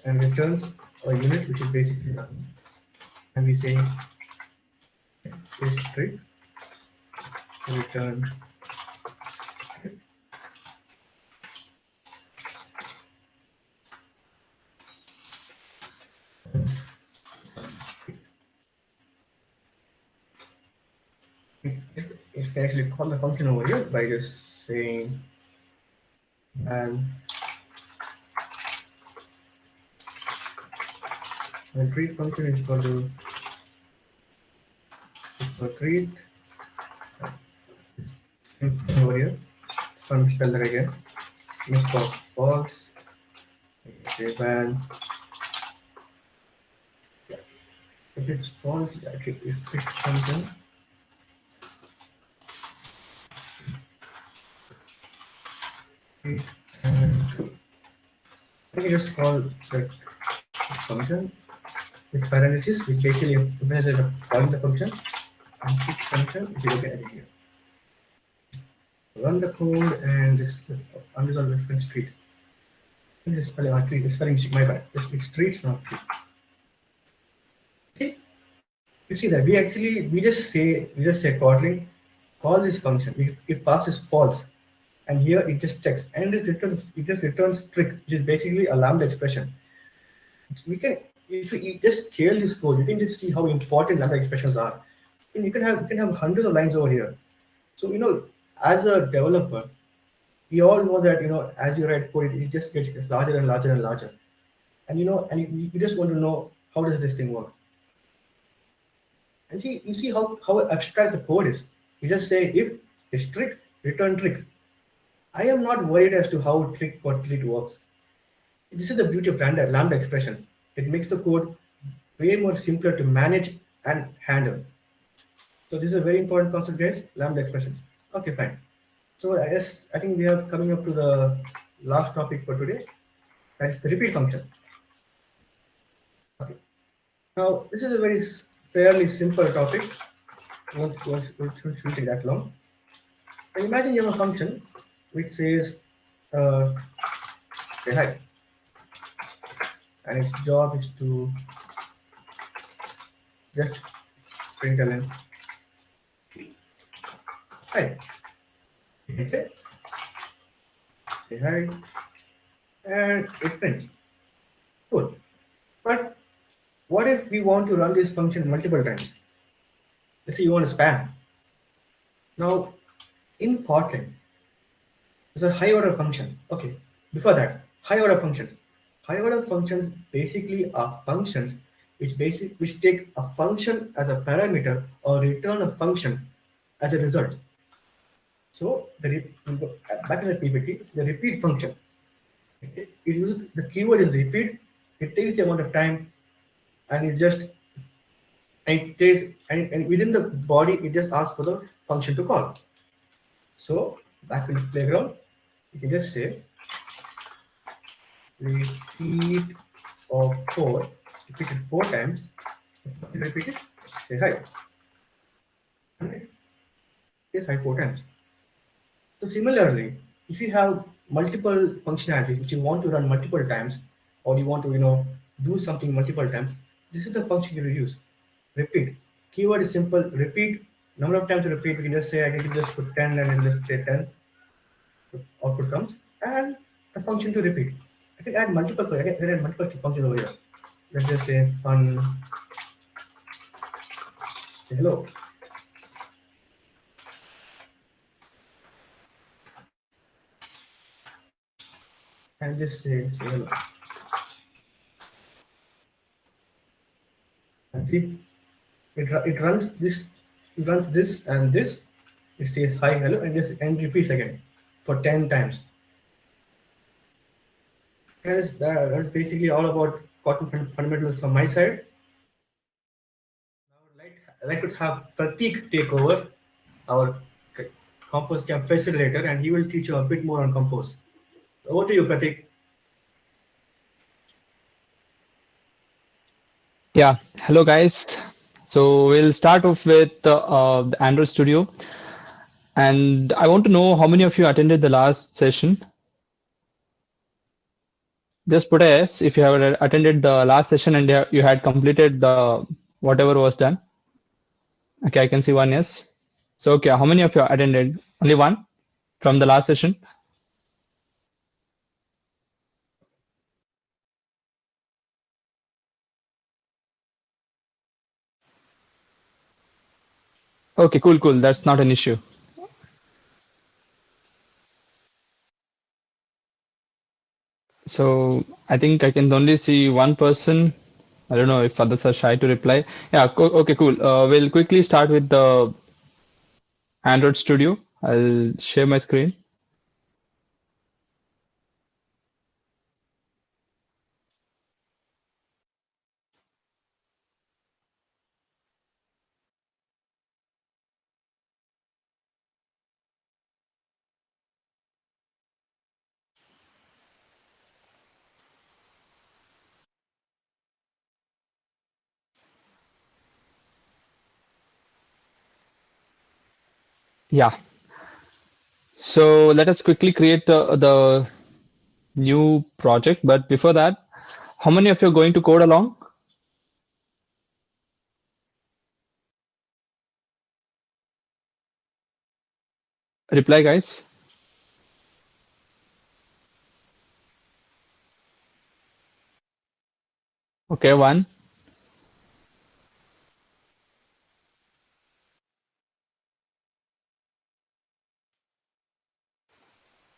and returns a unit which is basically nothing. And we say is strict return you can actually call the function over here by just saying and the treat function is equal to treat over here. Let me spell that again. Is called false. Save and if it's false, actually if treat function and I can just call that function with parentheses, which basically represents a calling the function and treat function. If you look at it here, run the code and this unresolved reference treat. This is spelling on treat. This spelling mistake, my bad. It's treats, not treat. See, you see that we just say Kotlin call this function. It passes false, and here it just checks and it just returns trick, which is basically a Lambda expression. We can if you just scale this code, you can just see how important Lambda expressions are. And you can have hundreds of lines over here. So as a developer, we all know that as you write code, it just gets larger and larger and larger, and you just want to know how does this thing work. And you see how abstract the code is. You just say if is trick, return trick. I am not worried as to how trick or treat works. This is the beauty of Lambda expressions. It makes the code way more simpler to manage and handle. So this is a very important concept, guys. Lambda expressions. Okay, fine. So I think we have coming up to the last topic for today. That's the repeat function. Okay. Now this is a very fairly simple topic. Shouldn't take that long. And imagine you have a function which says say hi, and its job is to just println hi. Okay. Say hi, and it prints. Cool. But what if we want to run this function multiple times? Let's say you want to spam. Now, in Kotlin, there's a high order function. Okay, before that, high order functions. High order functions basically are functions which take a function as a parameter or return a function as a result. So back in the PPT, the repeat function. It uses the keyword is repeat. It takes the amount of time, and and within the body, it just asks for the function to call. So back in the playground, you can just say repeat of 4, repeat it 4 times. You repeat it, say hi. Right? Say hi 4 times. So similarly, if you have multiple functionalities which you want to run multiple times, or you want to do something multiple times, this is the function you will use. Repeat. Keyword is simple. Repeat. Number of times you repeat, we can just say I can just put 10 and then just say 10 output comes, and a function to repeat. I can add multiple functions over here. Let's just say fun, say hello, and just say hello. And see, it runs this, and this. It says hi, hello, and just and repeats again for 10 times. That's basically all about Kotlin fundamentals from my side. Now I'd like to have Pratik take over, our c- Compose Camp facilitator, and he will teach you a bit more on Compose. Over to you, Pratik. Yeah, hello guys. So we'll start off with the Android Studio, and I want to know how many of you attended the last session. Just put a yes if you have attended the last session and you had completed whatever was done. Okay, I can see one yes. So okay, how many of you attended? Only one from the last session. Okay, cool, cool. That's not an issue. So I think I can only see one person. I don't know if others are shy to reply. Yeah, okay, cool. We'll quickly start with the Android Studio. I'll share my screen. Yeah. So let us quickly create the new project. But before that, how many of you are going to code along? Reply, guys. Okay, one,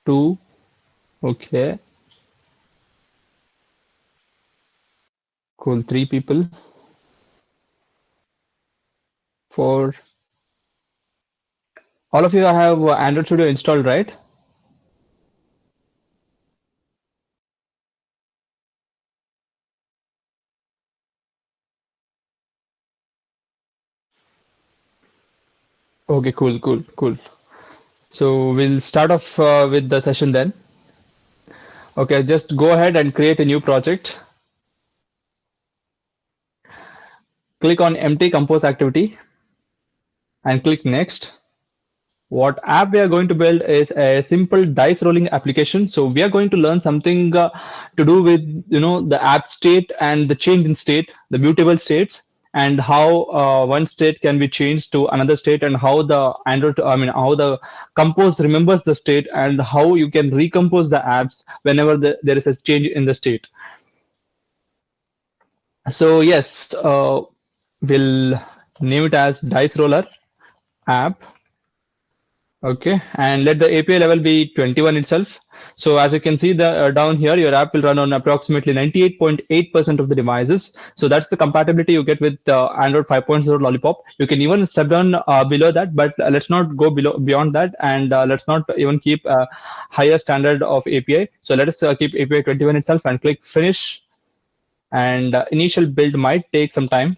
two. Okay, cool. Three people. Four. All of you have Android Studio installed, right? Okay, cool, cool, cool. So we'll start off with the session then. Okay, just go ahead and create a new project. Click on empty compose activity and click next. What app we are going to build is a simple dice rolling application. So we are going to learn something to do with the app state and the change in state, the mutable states, and how one state can be changed to another state, and how the how the compose remembers the state, and how you can recompose the apps whenever there is a change in the state. So yes, we'll name it as dice roller app. Okay, and let the API level be 21 itself. So as you can see down here, your app will run on approximately 98.8% of the devices. So that's the compatibility you get with Android 5.0 Lollipop. You can even step down below that, but let's not go beyond that, and let's not even keep a higher standard of API. So let us keep API 21 itself and click finish. And initial build might take some time.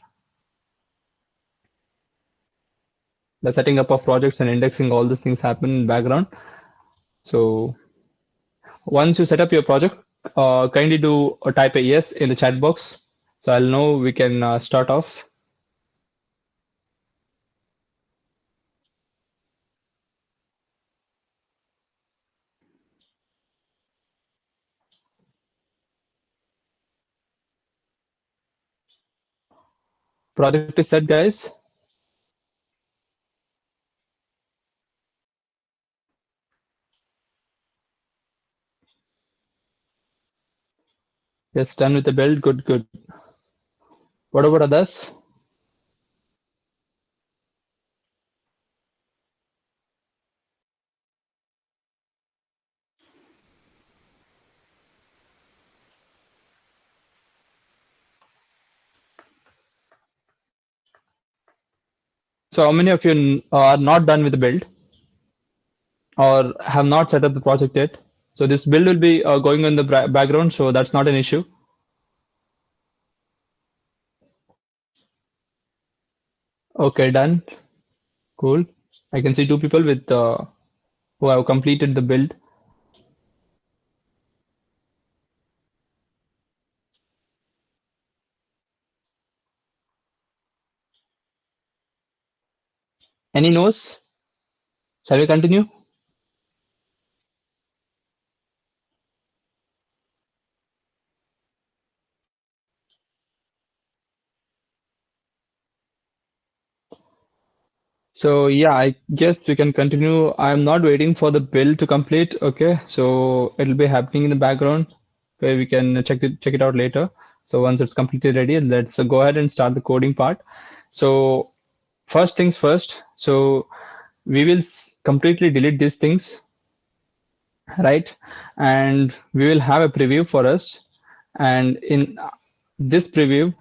The setting up of projects and indexing, all these things happen in background. So once you set up your project, kindly do type a yes in the chat box, so I'll know we can start off. Project is set, guys. Yes, done with the build. Good, good. What about others? So how many of you are not done with the build or have not set up the project yet? So this build will be going on the background, so that's not an issue. Okay, done. Cool. I can see two people with who have completed the build. Any no's? Shall we continue? So yeah, I guess we can continue. I'm not waiting for the build to complete. Okay, so it'll be happening in the background where we can check it out later. So once it's completely ready, let's go ahead and start the coding part. So first things first. So we will completely delete these things, right? And we will have a preview for us. And in this preview,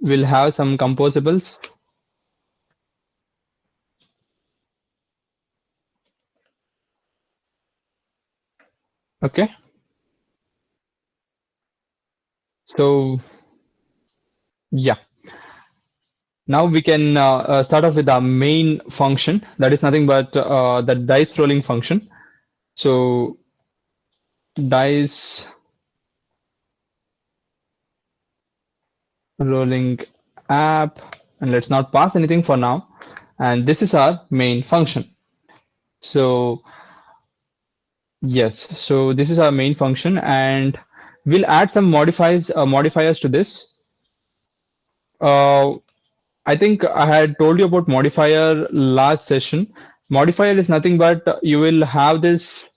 we'll have some composables. Okay. So yeah. Now we can start off with our main function. That is nothing but the dice rolling function. So dice rolling app, and let's not pass anything for now. And this is our main function. So yes, so this is our main function, and we'll add some modifiers to this. Uh, I think I had told you about modifier last session. Modifier is nothing but you will have this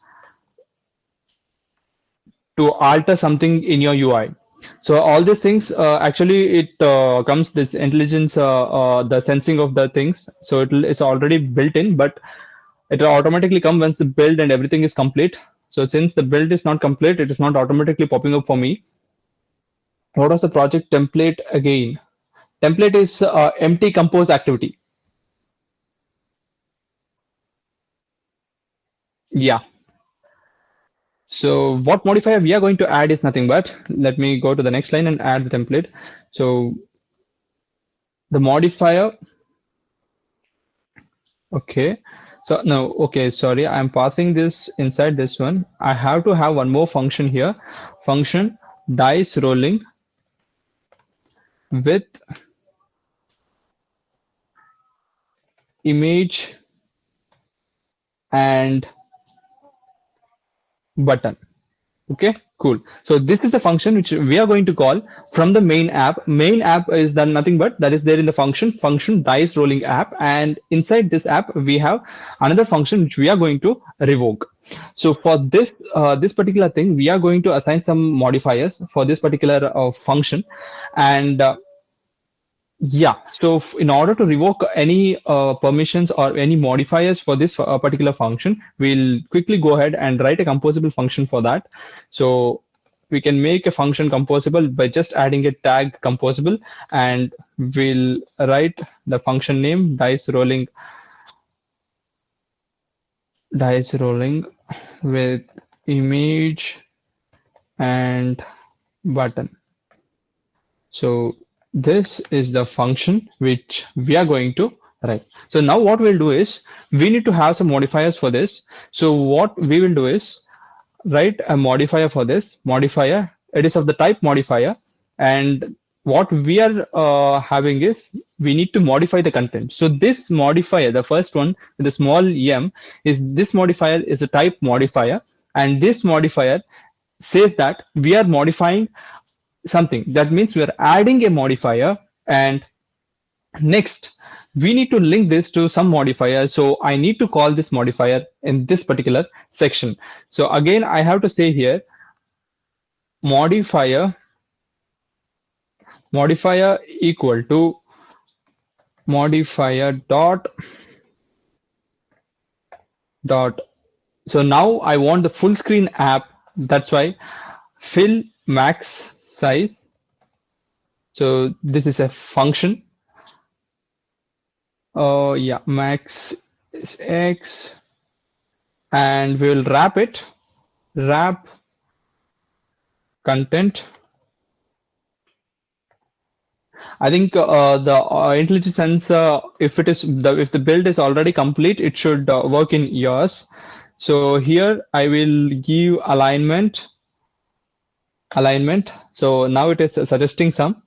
to alter something in your UI. So all these things actually it comes this intelligence, the sensing of the things. So it's already built in, but it will automatically come once the build and everything is complete. So since the build is not complete, it is not automatically popping up for me. What was the project template again? Template is empty compose activity. Yeah. So what modifier we are going to add is nothing but, let me go to the next line and add the template. So the modifier, okay. So no, okay, sorry, I'm passing this inside this one. I have to have one more function here. Function dice rolling with image and button. Okay, cool. So this is the function which we are going to call from the main app. Main app is done nothing but that is there in the function dice rolling app, and inside this app we have another function which we are going to revoke. So for this particular thing, we are going to assign some modifiers for this particular function, and yeah, so in order to revoke any permissions or any modifiers for this particular function, we'll quickly go ahead and write a composable function for that. So we can make a function composable by just adding a tag composable, and we'll write the function name dice rolling with image and button. So this is the function which we are going to write. So now what we'll do is we need to have some modifiers for this. So what we will do is write a modifier for this modifier. It is of the type modifier, and what we are having is we need to modify the content. So this modifier, the first one with the small m, is this modifier is a type modifier, and this modifier says that we are modifying something. That means we are adding a modifier And next, we need to link this to some modifier. So I need to call this modifier in this particular section. So again, I have to say here modifier modifier equal to modifier dot. So now I want the full screen app. That's why fill max size. So this is a function. Yeah, max is x, and we will wrap it. Wrap content. I think the IntelliJ sense, if the build is already complete, it should work in yours. So here I will give alignment. So now it is suggesting some.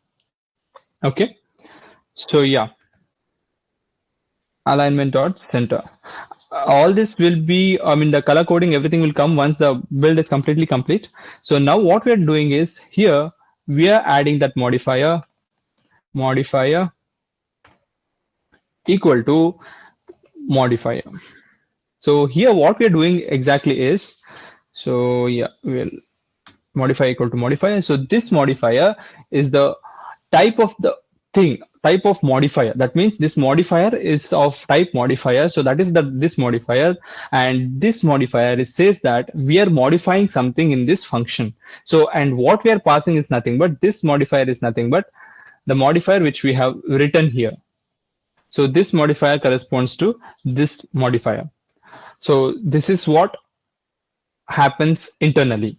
Okay. So yeah, alignment dot center. All this will be, I mean, the color coding, everything will come once the build is completely complete. So now what we are doing is here we are adding that modifier equal to modifier. So here what we are doing exactly is, so yeah, we'll modifier equal to modifier. So this modifier is the type of the type of modifier. That means this modifier is of type modifier. So that is this modifier, and this modifier it says that we are modifying something in this function. So and what we are passing is nothing but this modifier is nothing but the modifier which we have written here. So this modifier corresponds to this modifier. So this is what happens internally.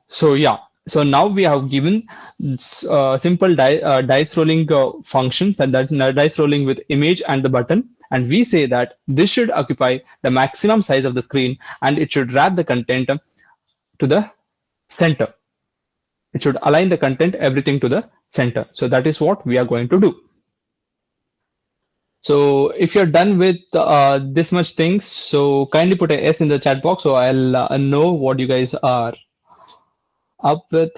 So yeah, so now we have given simple dice rolling functions, and that's dice rolling with image and the button. And we say that this should occupy the maximum size of the screen, and it should wrap the content to the center. It should align the content, everything to the center. So that is what we are going to do. So if you're done with this much things, so kindly put a S in the chat box so I'll know what you guys are up with.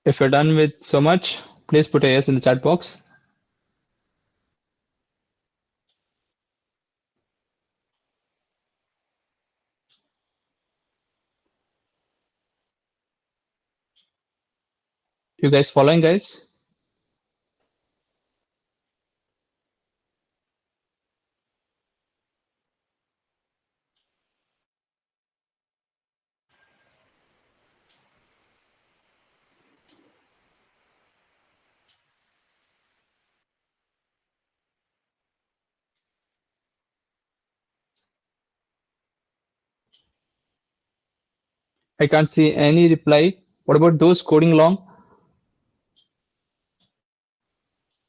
If you're done with so much, please put a yes in the chat box. You guys following, guys? I can't see any reply. What about those coding along?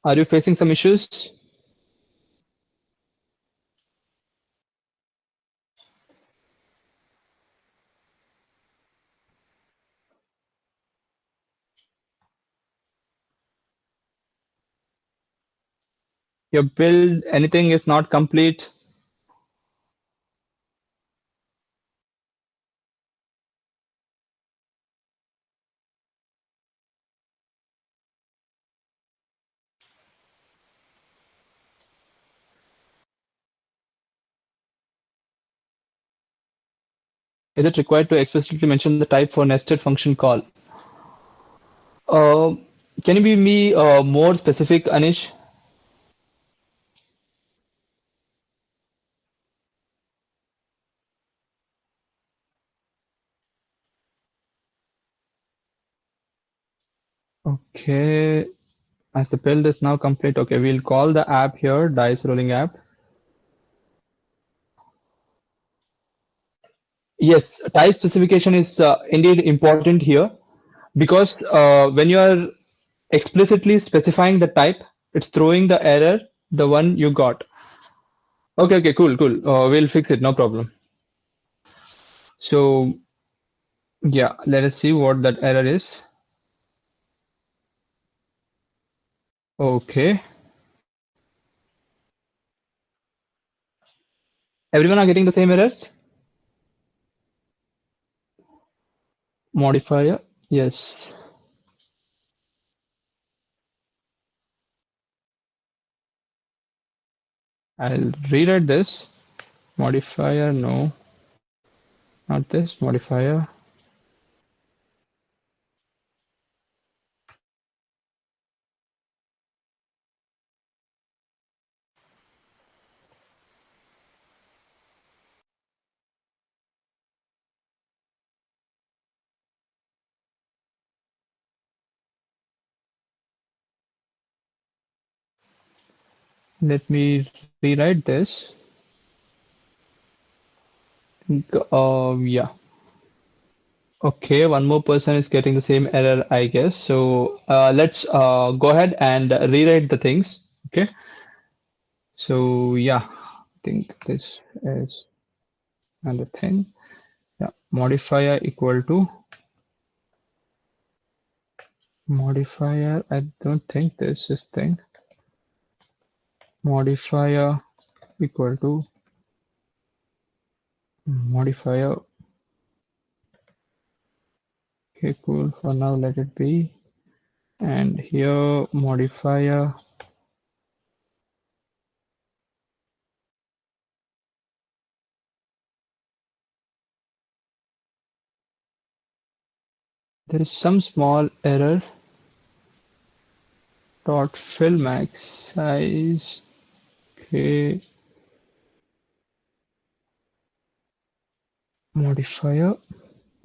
Are you facing some issues? Your build, anything is not complete? Is it required to explicitly mention the type for nested function call? Uh, can you be me more specific, Anish? Okay, as the build is now complete, okay, we'll call the app here, dice rolling app. Yes, type specification is indeed important here because when you are explicitly specifying the type, it's throwing the error, the one you got. Okay, okay, cool, cool. We'll fix it, no problem. So, yeah, let us see what that error is. Okay. Everyone are getting the same errors? Modifier Yes, I'll rewrite this. Modifier, no, not this modifier. Let me rewrite this. Yeah. Okay, one more person is getting the same error, I guess. So let's go ahead and rewrite the things. Okay. So yeah, I think this is another thing. Yeah, modifier equal to modifier. I don't think this is thing. Modifier equal to modifier. Okay, cool. For now, let it be. And here modifier. There is some small error. Dot fill max size. Okay, modifier.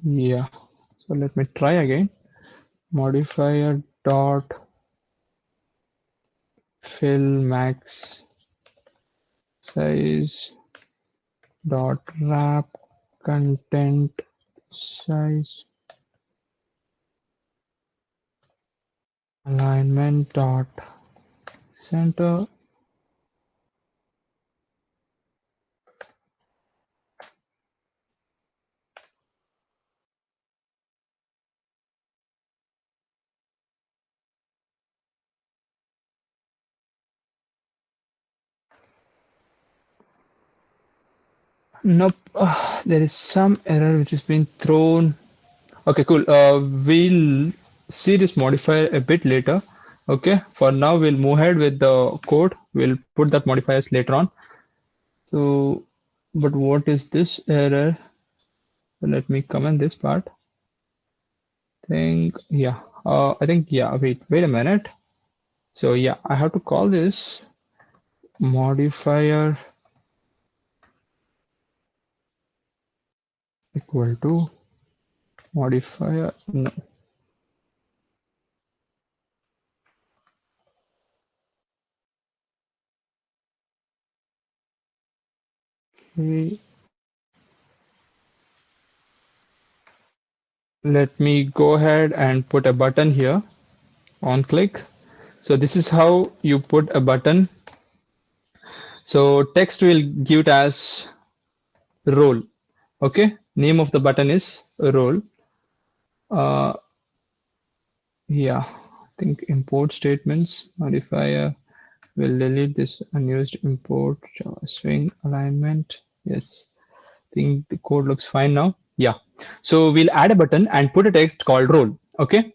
Yeah. So let me try again. Modifier dot fill max size dot wrap content size alignment dot center. Nope. There is some error which has been thrown. Okay, cool. We'll see this modifier a bit later. Okay, for now we'll move ahead with the code. We'll put that modifiers later on. So, but what is this error? Let me comment this part. I think, yeah, wait a minute. So yeah, I have to call this modifier equal to modifier. No. Okay. Let me go ahead and put a button here on click. So this is how you put a button. So text will give it as role. Okay. Name of the button is role. Uh, yeah, I think import statements modifier will delete this unused import swing alignment. Yes, I think the code looks fine now. Yeah. So we'll add a button and put a text called role. Okay.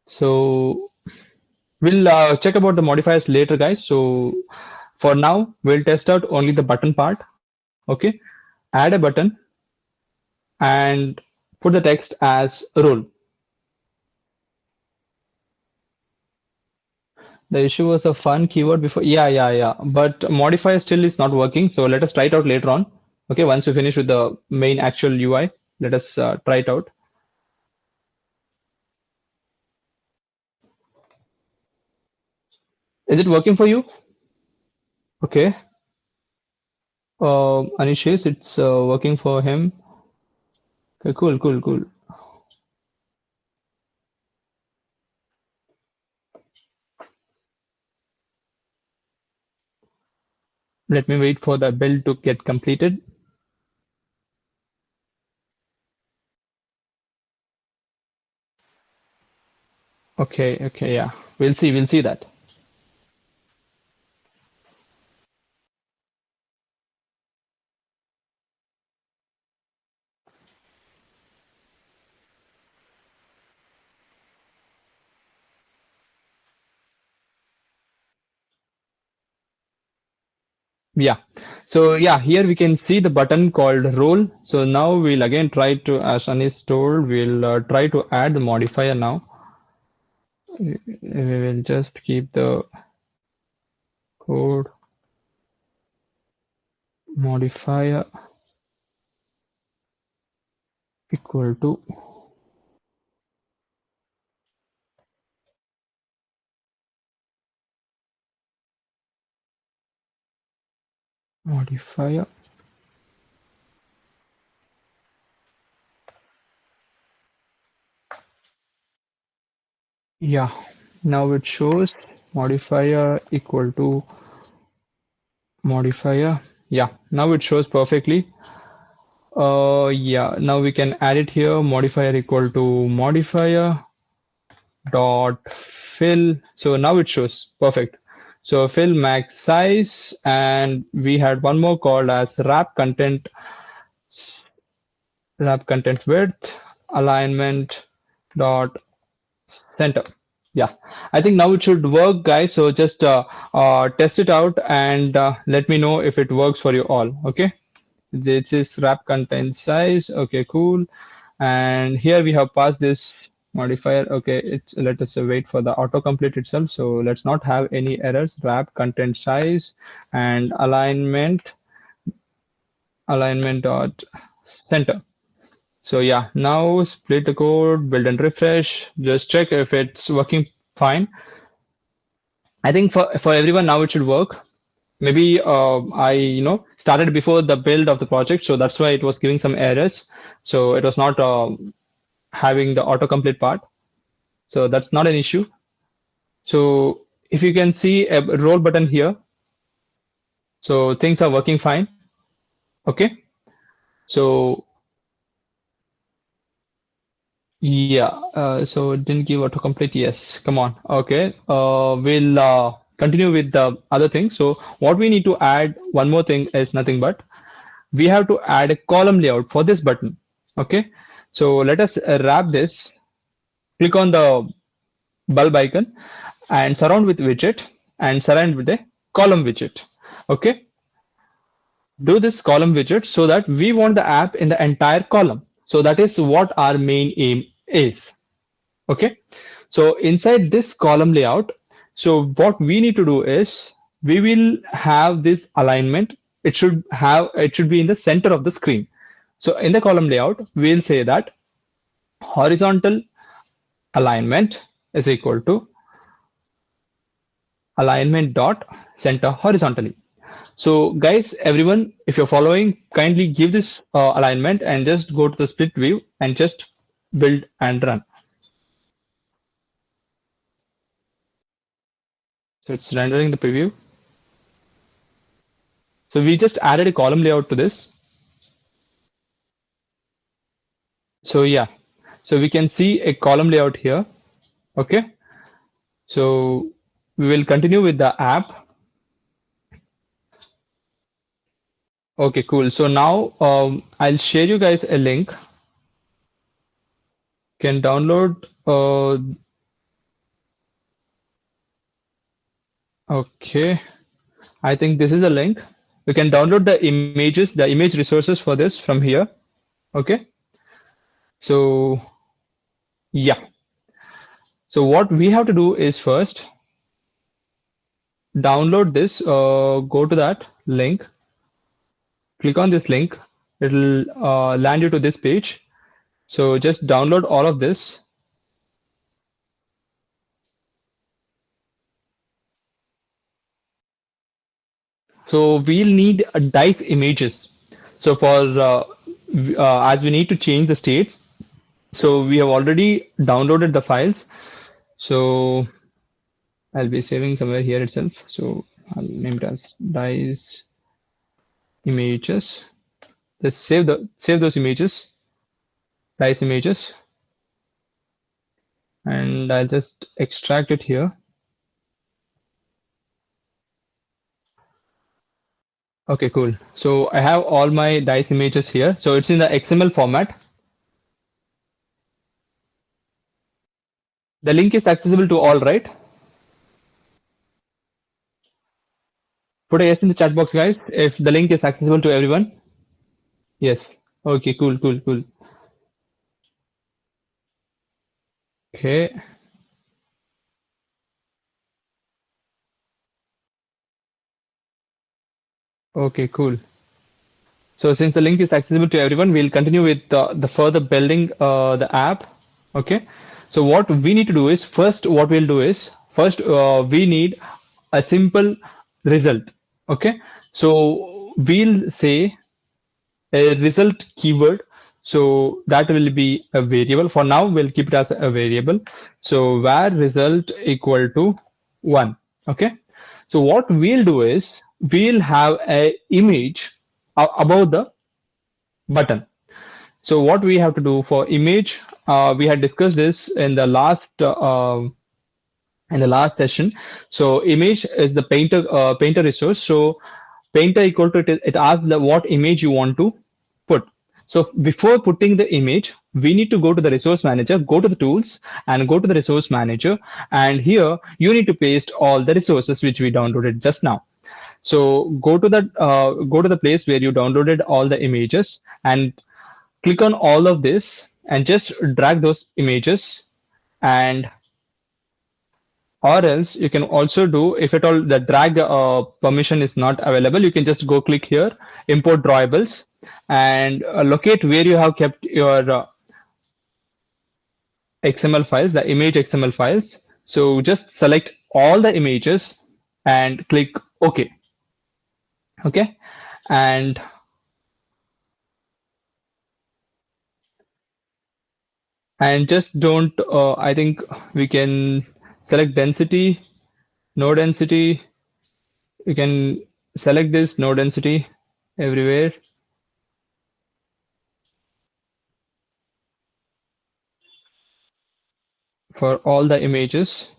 So we'll check about the modifiers later, guys. So for now, we'll test out only the button part. Okay. Add a button and put the text as role. The issue was a fun keyword before. Yeah. But modifier still is not working. So let us try it out later on. Okay. Once we finish with the main actual UI, let us try it out. Is it working for you? Okay. Anish, it's working for him. Okay, cool. Let me wait for the build to get completed. Okay, yeah. We'll see that. Yeah. So yeah, here we can see the button called roll. So now we'll again try to, as Anis told, we'll try to add the modifier now. We will just keep the code modifier equal to modifier. Yeah. Now it shows modifier equal to modifier. Yeah. Now it shows perfectly. Yeah. Now we can add it here. Modifier equal to modifier dot fill. So now it shows perfect. So fill max size, and we had one more called as wrap content width alignment dot center. Yeah, I think now it should work, guys. So just test it out and let me know if it works for you all. Okay. This is wrap content size. Okay, cool. And here we have passed this modifier. Okay, it's let us wait for the autocomplete itself. So let's not have any errors. Wrap content size and alignment dot center. So yeah, now split the code, build and refresh. Just check if it's working fine. I think for everyone now it should work. Maybe I started before the build of the project, so that's why it was giving some errors. So it was not having the autocomplete part. So that's not an issue. So if you can see a roll button here, so things are working fine. Okay. So yeah, so it didn't give autocomplete. Yes, come on. Okay. We'll continue with the other thing. So what we need to add, one more thing is nothing but we have to add a column layout for this button. Okay. So let us wrap this. Click on the bulb icon and surround with widget and surround with a column widget. Okay. Do this column widget so that we want the app in the entire column. So that is what our main aim is. Okay. So inside this column layout, so what we need to do is we will have this alignment. It should be in the center of the screen. So in the column layout, we'll say that horizontal alignment is equal to alignment dot center horizontally. So guys, everyone, if you're following, kindly give this alignment and just go to the split view and just build and run. So it's rendering the preview. So we just added a column layout to this. So yeah, so we can see a column layout here. Okay. So we will continue with the app. Okay, cool. So now I'll share you guys a link. Can download. Okay. I think this is a link. You can download the images, the image resources for this from here. Okay. So yeah. So what we have to do is first download this. Go to that link. Click on this link. It'll land you to this page. So just download all of this. So we'll need dice images. So for as we need to change the states, so we have already downloaded the files. So I'll be saving somewhere here itself. So I'll name it as dice images. Just save those images, dice images, and I'll just extract it here. Okay, cool. So I have all my dice images here. So it's in the XML format. The link is accessible to all, right? Put a yes in the chat box, guys, if the link is accessible to everyone. Yes. Okay, cool, cool, cool. Okay, okay, cool. So since the link is accessible to everyone, we'll continue with the further building the app. Okay. So what we need to do is first, what we'll do is first we need a simple result. Okay. So we'll say a result keyword. So that will be a variable. For now, we'll keep it as a variable. So var result equal to 1. Okay. So what we'll do is we'll have a image above the button. So what we have to do for image, we had discussed this in the last session. So image is the painter resource. So painter equal to it asks the what image you want to put. So before putting the image, we need to go to the resource manager, go to the tools, and go to the resource manager. And here you need to paste all the resources which we downloaded just now. So go to the place where you downloaded all the images and click on all of this and just drag those images, and or else you can also do, if at all the drag permission is not available, you can just go click here, import drawables, and locate where you have kept your XML files, the image XML files. So just select all the images and click OK. Okay, and just don't I think we can select density, no density. You can select this no density everywhere for all the images.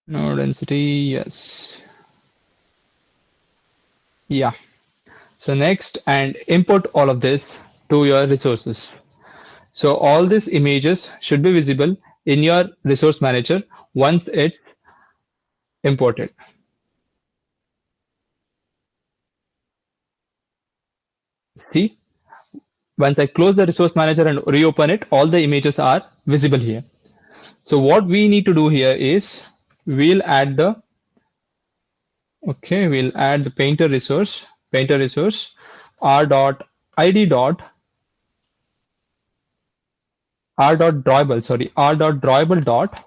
No density, yes. Yeah. So next, and import all of this to your resources. So all these images should be visible in your resource manager once it's imported. See, once I close the resource manager and reopen it, all the images are visible here. So what we need to do here is we'll add the okay, we'll add the painter resource r dot id dot r dot drawable, sorry, r dot drawable dot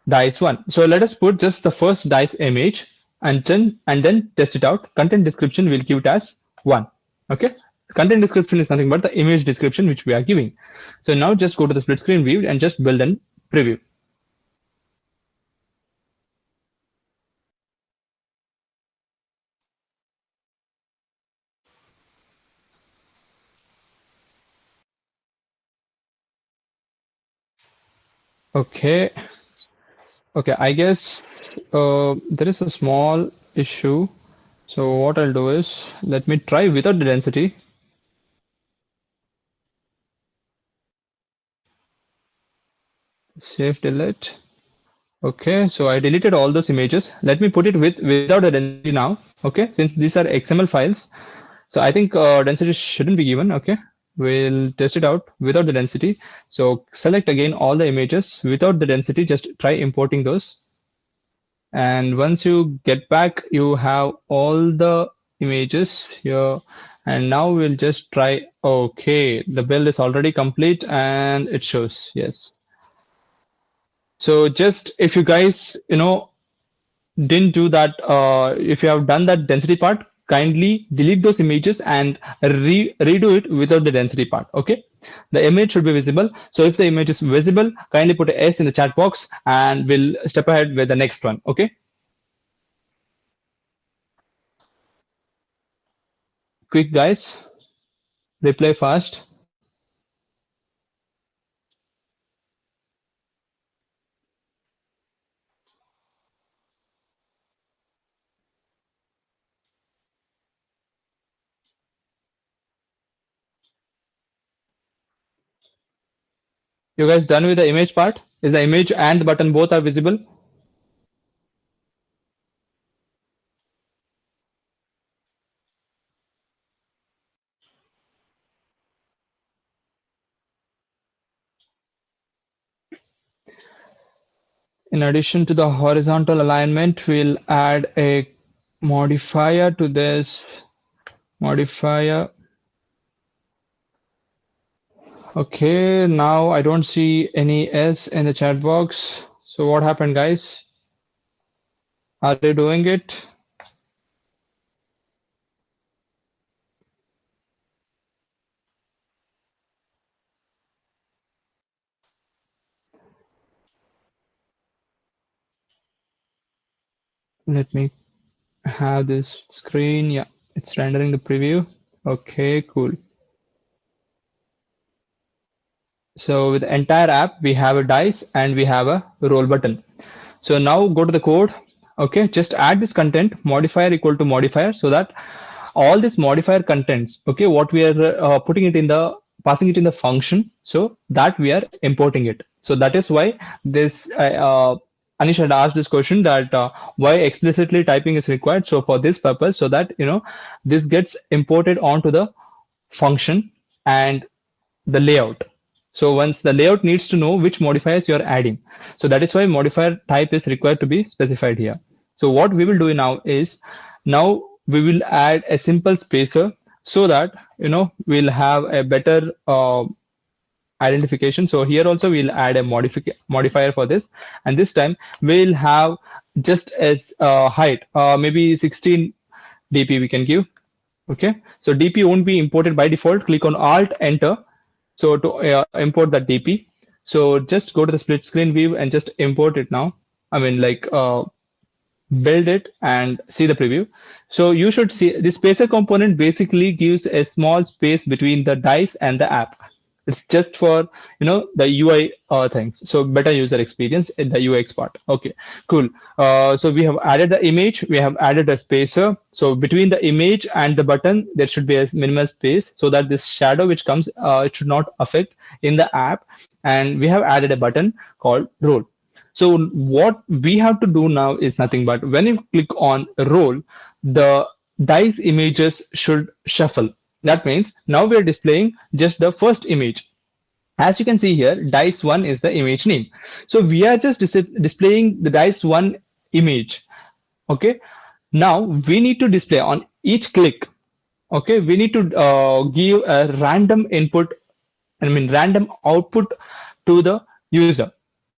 dice one. So let us put just the first dice image and then test it out. Content description will give it as one. Okay. Content description is nothing but the image description which we are giving. So now just go to the split screen view and just build and preview. Okay. Okay. I guess there is a small issue. So what I'll do is let me try without the density. Save delete. Okay, so I deleted all those images. Let me put it without the density now. Okay, since these are XML files, so I think density shouldn't be given. Okay, we'll test it out without the density. So select again all the images without the density. Just try importing those. And once you get back, you have all the images here. And now we'll just try. Okay, the build is already complete and it shows. Yes. So just if you guys, didn't do that, if you have done that density part, kindly delete those images and redo it without the density part. Okay, the image should be visible. So if the image is visible, kindly put a S in the chat box and we'll step ahead with the next one. Okay, quick guys, reply fast. You guys done with the image part? Is the image and the button both are visible? In addition to the horizontal alignment, we'll add a modifier to this modifier. Okay, now I don't see any S in the chat box. So what happened, guys? Are they doing it? Let me have this screen. Yeah, it's rendering the preview. Okay, cool. So with the entire app, we have a dice and we have a roll button. So now go to the code. Okay, just add this content modifier equal to modifier so that all this modifier contents, okay, what we are putting it in the passing it in the function, so that we are importing it. So that is why this Anish had asked this question that why explicitly typing is required. So for this purpose, so that this gets imported onto the function and the layout. So once the layout needs to know which modifiers you are adding. So that is why modifier type is required to be specified here. So what we will do now is now we will add a simple spacer so that we'll have a better identification. So here also we'll add a modifier for this, and this time we'll have just as height, maybe 16 dp we can give. Okay, so dp won't be imported by default. Click on alt enter so to import that dp. So just go to the split screen view and just import it now. I mean, like, build it and see the preview. So you should see the spacer component basically gives a small space between the dice and the app. It's just for the UI things. So better user experience in the UX part. Okay, cool. So we have added the image. We have added a spacer. So between the image and the button, there should be a minimal space so that this shadow which comes, it should not affect in the app. And we have added a button called roll. So what we have to do now is nothing but when you click on roll, the dice images should shuffle. That means now we are displaying just the first image. As you can see here, dice 1 is the image name. So we are just displaying the dice 1 image. Okay. Now we need to display on each click. Okay. We need to give a random input, I mean random output to the user.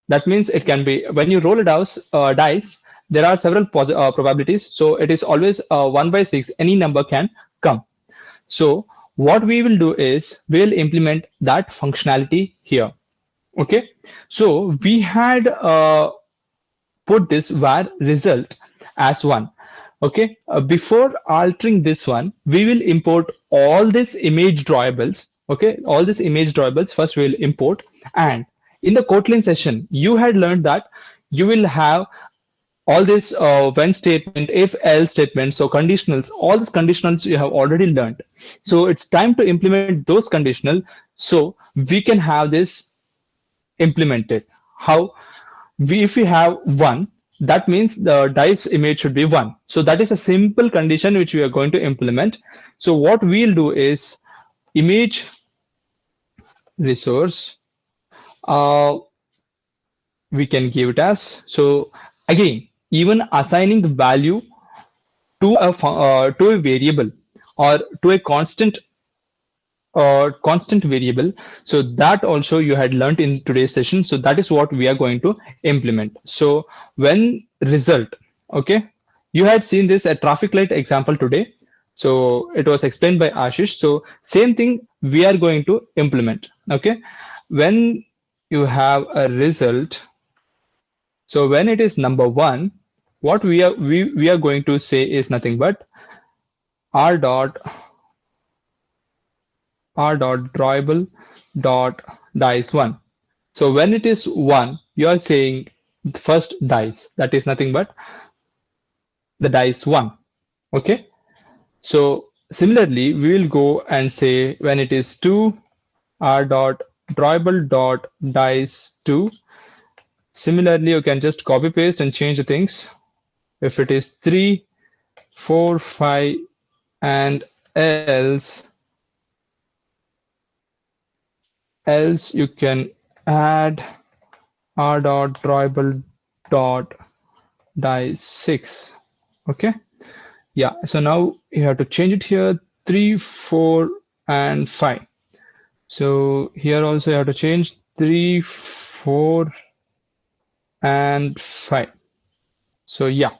That means it can be when you roll a dice, there are several probabilities. So it is always 1 by 6, any number can come. So what we will do is we'll implement that functionality here. Okay. So we had put this var result as 1. Okay. Before altering this one, we will import all these image drawables. Okay. All these image drawables first we will import. And in the Kotlin session, you had learned that you will have all this when statement, if else statements, so conditionals, all these conditionals you have already learned. So it's time to implement those conditional so we can have this implemented. How? If we have 1, that means the dice image should be 1. So that is a simple condition which we are going to implement. So what we'll do is image resource, uh, we can give it as, so again, even assigning the value to a variable or to a constant variable. So that also you had learned in today's session. So that is what we are going to implement. So when result, okay, you had seen this a traffic light example today. So it was explained by Ashish. So same thing we are going to implement. Okay, when you have a result, so when it is number 1, what we are going to say is nothing but r dot drawable dot dice 1. So when it is 1, you are saying the first dice, that is nothing but the dice 1. Okay. So similarly, we will go and say when it is 2, r dot drawable dot dice 2. Similarly, you can just copy paste and change the things. If it is 3, 4, 5, and else you can add r dot drawable dot die 6. Okay. Yeah. So now you have to change it here 3, 4, and 5. So here also you have to change 3, 4, and 5. So yeah.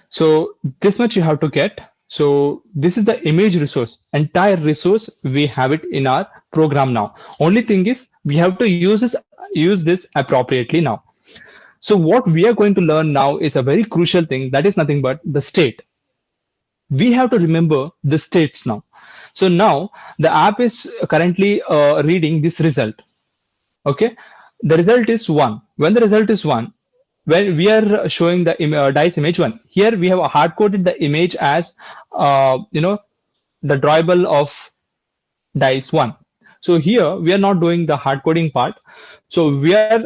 So this much you have to get. So this is the image resource, entire resource. We have it in our program now. Only thing is we have to use this appropriately now. So what we are going to learn now is a very crucial thing. That is nothing but the state. We have to remember the states now. So now the app is currently reading this result. Okay, the result is 1. When the result is 1, when we are showing the dice image 1, here we have hard coded the image as the drawable of dice 1. So here we are not doing the hard coding part. So we are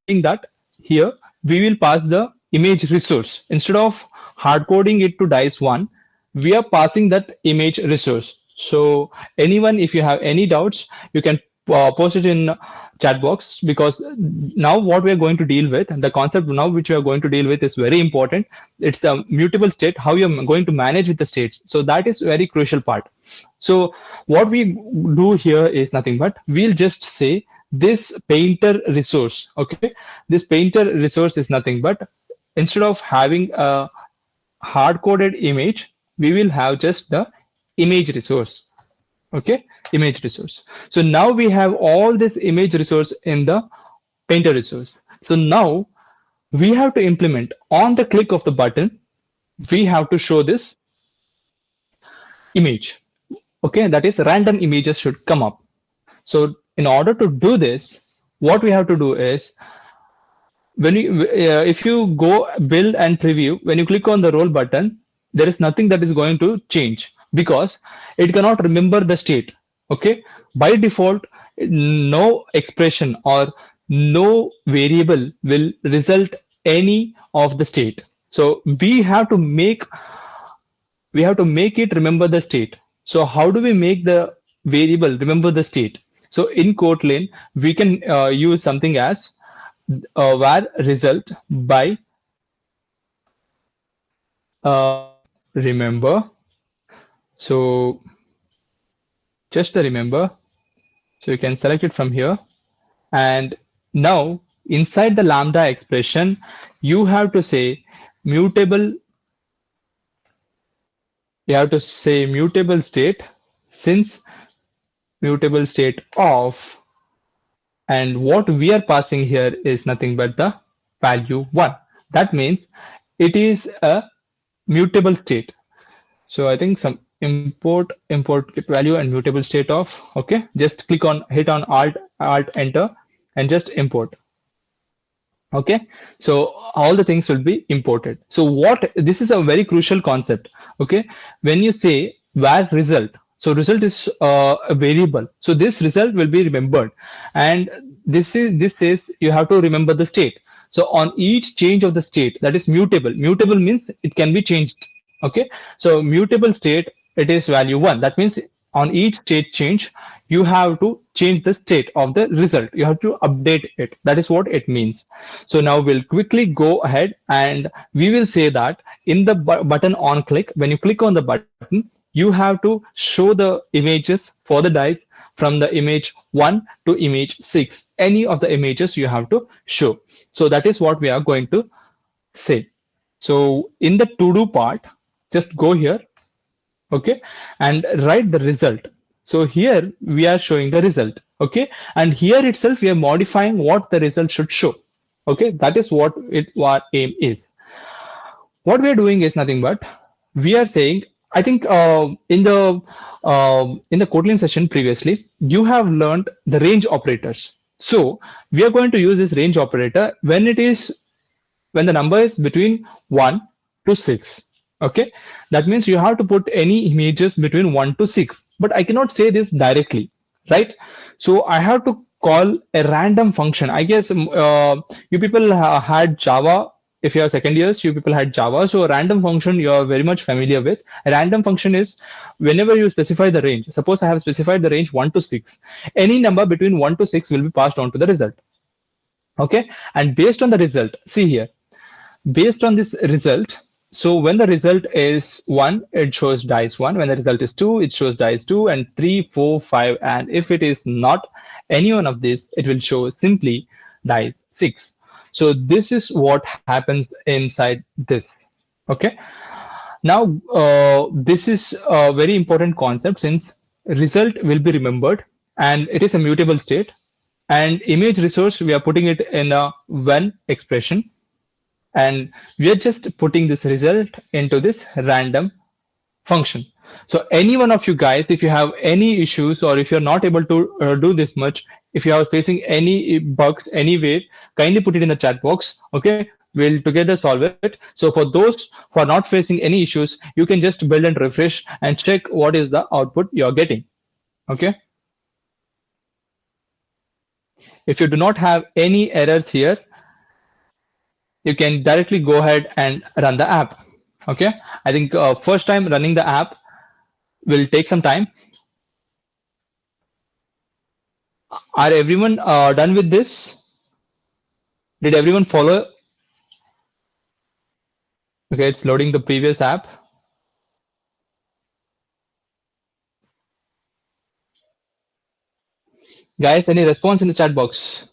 saying that here we will pass the image resource. Instead of hard coding it to dice 1, we are passing that image resource. So anyone, if you have any doubts, you can post it in chat box, because now what we are going to deal with, and the concept now which we are going to deal with, is very important. It's a mutable state, how you're going to manage with the states. So that is very crucial part. So what we do here is nothing but we'll just say this painter resource. Okay, this painter resource is nothing but, instead of having a hard coded image, we will have just the image resource. Okay, image resource. So now we have all this image resource in the painter resource. So now we have to implement, on the click of the button, we have to show this image. Okay, that is random images should come up. So in order to do this, what we have to do is, when you if you go build and preview, when you click on the roll button, there is nothing that is going to change, because it cannot remember the state. Okay, by default, no expression or no variable will result any of the state. So we have to make it remember the state. So how do we make the variable remember the state? So in Kotlin, we can use something as var result by remember. So just the remember. So you can select it from here. And now inside the Lambda expression, you have to say mutable. You have to say mutable state, since mutable state of, and what we are passing here is nothing but the value 1. That means it is a mutable state. So I think some import value and mutable state of. Okay, just hit on alt enter and just import. Okay, so all the things will be imported. So this is a very crucial concept. Okay, when you say var result, so result is a variable, so this result will be remembered, and this says you have to remember the state. So on each change of the state, that is mutable means it can be changed. Okay, so mutable state, it is value 1. That means on each state change, you have to change the state of the result. You have to update it. That is what it means. So now we'll quickly go ahead and we will say that in the button on click, when you click on the button, you have to show the images for the dice from the image 1 to image 6. Any of the images you have to show. So that is what we are going to say. So in the to do part, just go here. Okay, and write the result. So here we are showing the result. Okay, and here itself we are modifying what the result should show. Okay, that is what our aim is. What we are doing is nothing but we are saying, I think in the Kotlin session previously, you have learned the range operators. So we are going to use this range operator when the number is between 1 to 6. Okay, that means you have to put any images between 1 to 6, but I cannot say this directly, right? So I have to call a random function. I guess you people had Java. If you have second years, you people had Java. So a random function you are very much familiar with. A random function is whenever you specify the range. Suppose I have specified the range 1 to 6. Any number between 1 to 6 will be passed on to the result. Okay, and based on the result, see here, based on this result, so when the result is 1, it shows dice 1. When the result is 2, it shows dice 2, and 3, 4, 5. And if it is not any one of these, it will show simply dice 6. So this is what happens inside this. Okay. Now, this is a very important concept since result will be remembered and it is a mutable state. And image resource, we are putting it in a when expression, and we are just putting this result into this random function. So any one of you guys, if you have any issues or if you're not able to do this much, if you are facing any bugs anywhere, kindly put it in the chat box. Okay, we'll together solve it. So for those who are not facing any issues, you can just build and refresh and check what is the output you're getting. Okay, if you do not have any errors here, you can directly go ahead and run the app. Okay, I think first time running the app will take some time. Are everyone done with this? Did everyone follow? Okay, it's loading the previous app. Guys, any response in the chat box?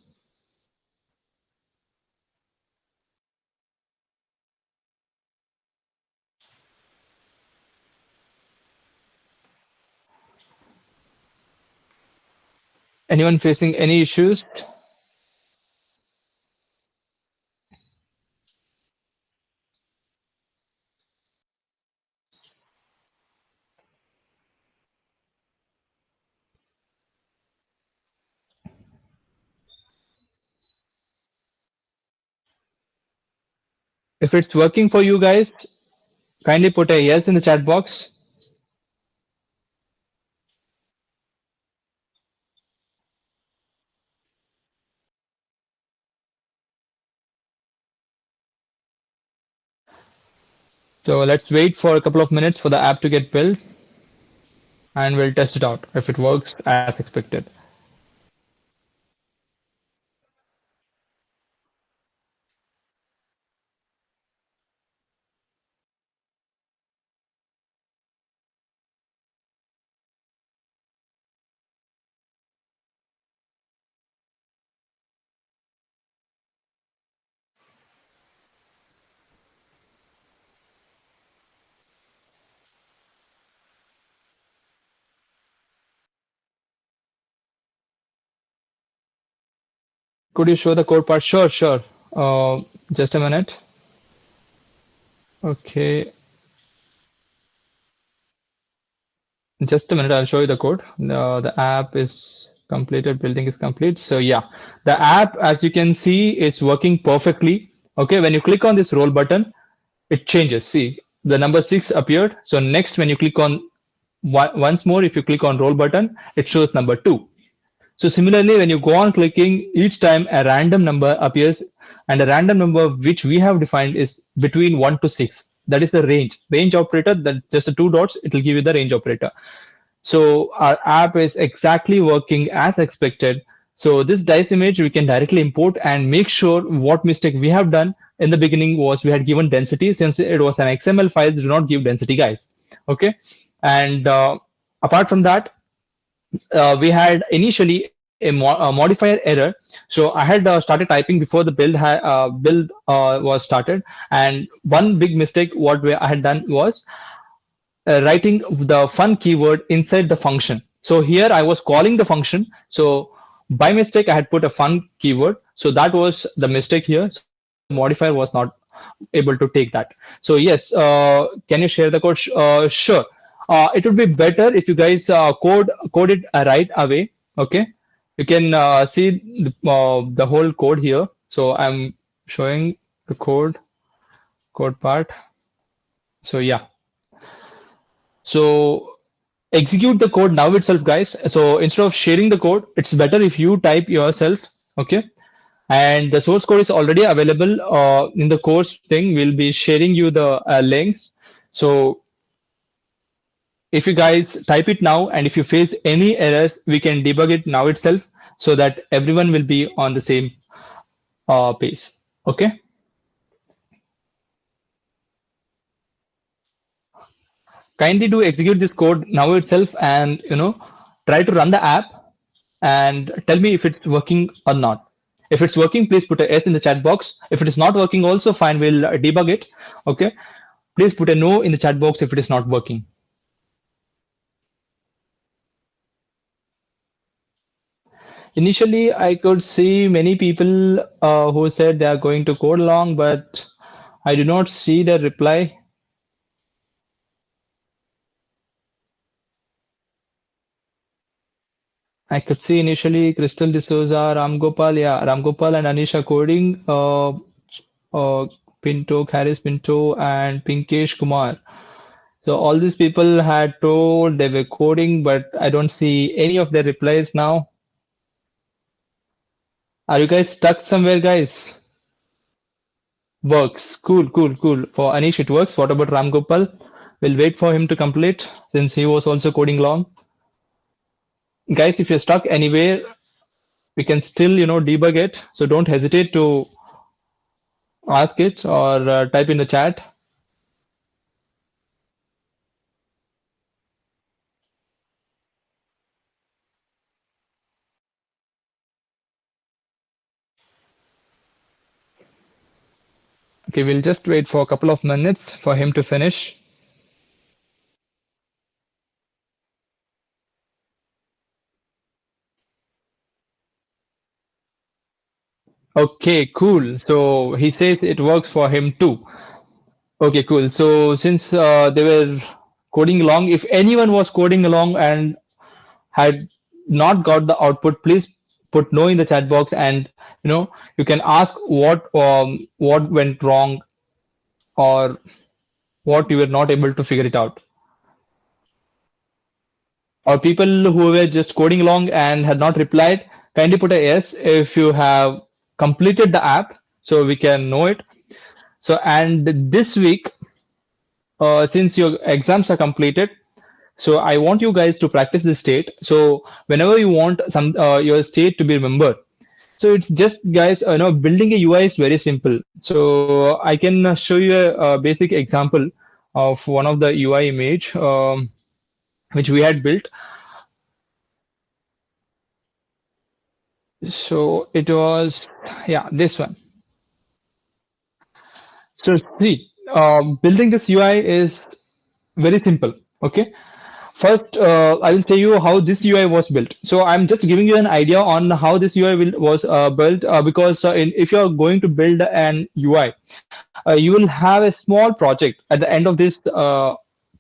Anyone facing any issues? If it's working for you guys, kindly put a yes in the chat box. So let's wait for a couple of minutes for the app to get built and we'll test it out if it works as expected. Could you show the code part? Sure, sure. Just a minute. Okay, just a minute. I'll show you the code. The app is completed, building is complete. So yeah, the app, as you can see, is working perfectly. Okay, when you click on this roll button, it changes. See, the number 6 appeared. So next, when you click on once more, if you click on roll button, it shows number 2. So similarly, when you go on clicking, each time a random number appears, and a random number which we have defined is between 1 to 6. That is the range operator. That just the 2 dots, it will give you the range operator. So our app is exactly working as expected. So this dice image we can directly import and make sure what mistake we have done in the beginning was we had given density. Since it was an XML file, do not give density, guys. Okay, and apart from that, we had initially a modifier error. So I had started typing before the build was started, and one big mistake what I had done was writing the fun keyword inside the function. So here I was calling the function. So by mistake, I had put a fun keyword. So that was the mistake here. So the modifier was not able to take that. So yes, can you share the code? Sure. It would be better if you guys code it right away. Okay. You can see the whole code here. So I'm showing the code part. So yeah. So execute the code now itself, guys. So instead of sharing the code, it's better if you type yourself. Okay, and the source code is already available in the course thing. We'll be sharing you the links. So if you guys type it now, and if you face any errors, we can debug it now itself, so that everyone will be on the same page. Okay. kindly do execute this code now itself and try to run the app and tell me if it's working or not. If it's working, please put a S in the chat box. If it is not working, also fine, we'll debug it. Okay, please put a no in the chat box if it is not working. Initially, I could see many people who said they are going to code along, but I do not see the reply. I could see initially Crystal D'Souza, Ram Gopal, yeah, Ram Gopal and Anisha coding, Pinto, Harris Pinto, and Pinkesh Kumar. So all these people had told they were coding, but I don't see any of their replies now. Are you guys stuck somewhere, guys? Works. Cool, cool, cool. For Anish, it works. What about Ram Gopal? We'll wait for him to complete since he was also coding long. Guys, if you're stuck anywhere, we can still, debug it. So don't hesitate to ask it or type in the chat. Okay, we'll just wait for a couple of minutes for him to finish. Okay, cool. So he says it works for him too. Okay, cool. So since they were coding along, if anyone was coding along and had not got the output, please put no in the chat box, and you can ask what went wrong or what you were not able to figure it out. Or people who were just coding along and had not replied, kindly put a yes if you have completed the app so we can know it. So, and this week, since your exams are completed, so I want you guys to practice this state. So whenever you want some your state to be remembered, so it's just guys, building a UI is very simple. So I can show you a basic example of one of the UI image which we had built. So it was, yeah, this one. So see, building this UI is very simple. Okay. First, I will tell you how this UI was built. So I'm just giving you an idea on how this UI was built because if you're going to build an UI, you will have a small project at the end of this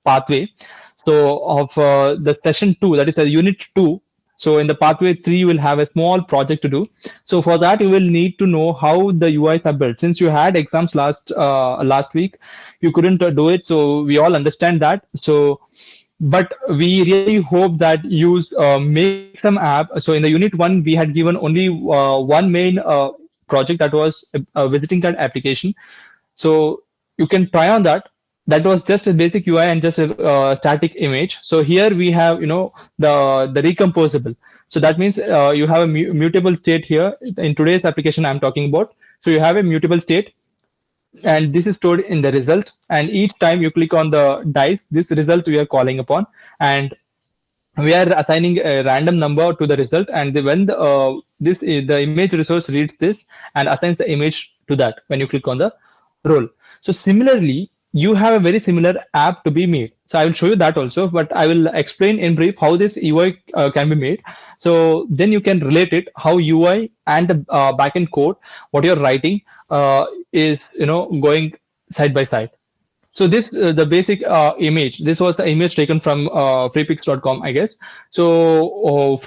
pathway. So of the session 2, that is the unit 2. So in the pathway 3, you will have a small project to do. So for that, you will need to know how the UIs are built. Since you had exams last week, you couldn't do it. So we all understand that. So but we really hope that you make some app. So in the unit 1 we had given only one main project, that was a visiting card application. So you can try on that. That was just a basic UI and just a static image. So here we have the recomposable. So that means you have a mutable state here. In today's application I'm talking about, so you have a mutable state, and this is stored in the result, and each time you click on the dice, this result we are calling upon, and we are assigning a random number to the result, and when the image resource reads this and assigns the image to that when you click on the role. So similarly, you have a very similar app to be made. So I will show you that also, but I will explain in brief how this UI can be made. So then you can relate it how UI and the backend code, what you're writing, is going side by side. So this the basic image. This was the image taken from freepix.com, I guess. So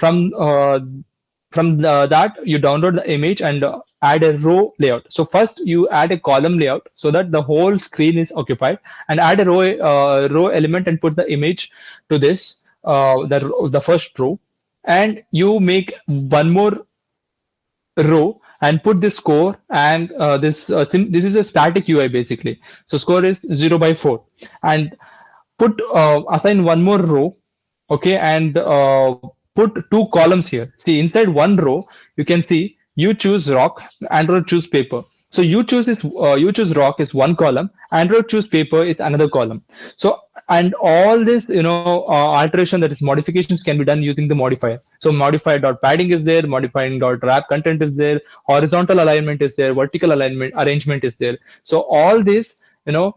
that you download the image and add a row layout. So first you add a column layout so that the whole screen is occupied, and add a row element and put the image to this the first row, and you make one more row and put this score, and this is a static UI basically. So score is 0 by 4, and put assign one more row, okay, and put two columns here. See, inside one row you can see you choose rock, Android choose paper. So you choose rock is one column, Android choose paper is another column. So And all this, alteration, that is modifications, can be done using the modifier. So modifier dot padding is there, modifying dot wrap content is there, horizontal alignment is there, vertical alignment arrangement is there. So all this, you know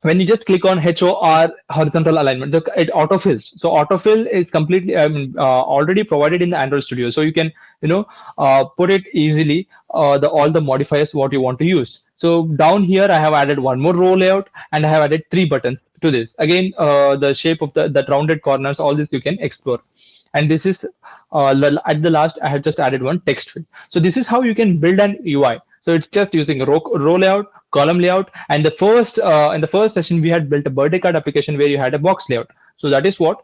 when you just click on HOR, horizontal alignment, it autofills. So autofill is completely, already provided in the Android Studio. So you can, put it easily, the all the modifiers what you want to use. So down here, I have added one more row layout, and I have added three buttons to this. Again, the shape of the rounded corners, all this you can explore. And this is, at the last, I have just added one text field. So this is how you can build an UI. So it's just using row layout, column layout, and the first in the first session we had built a birthday card application where you had a box layout. So that is what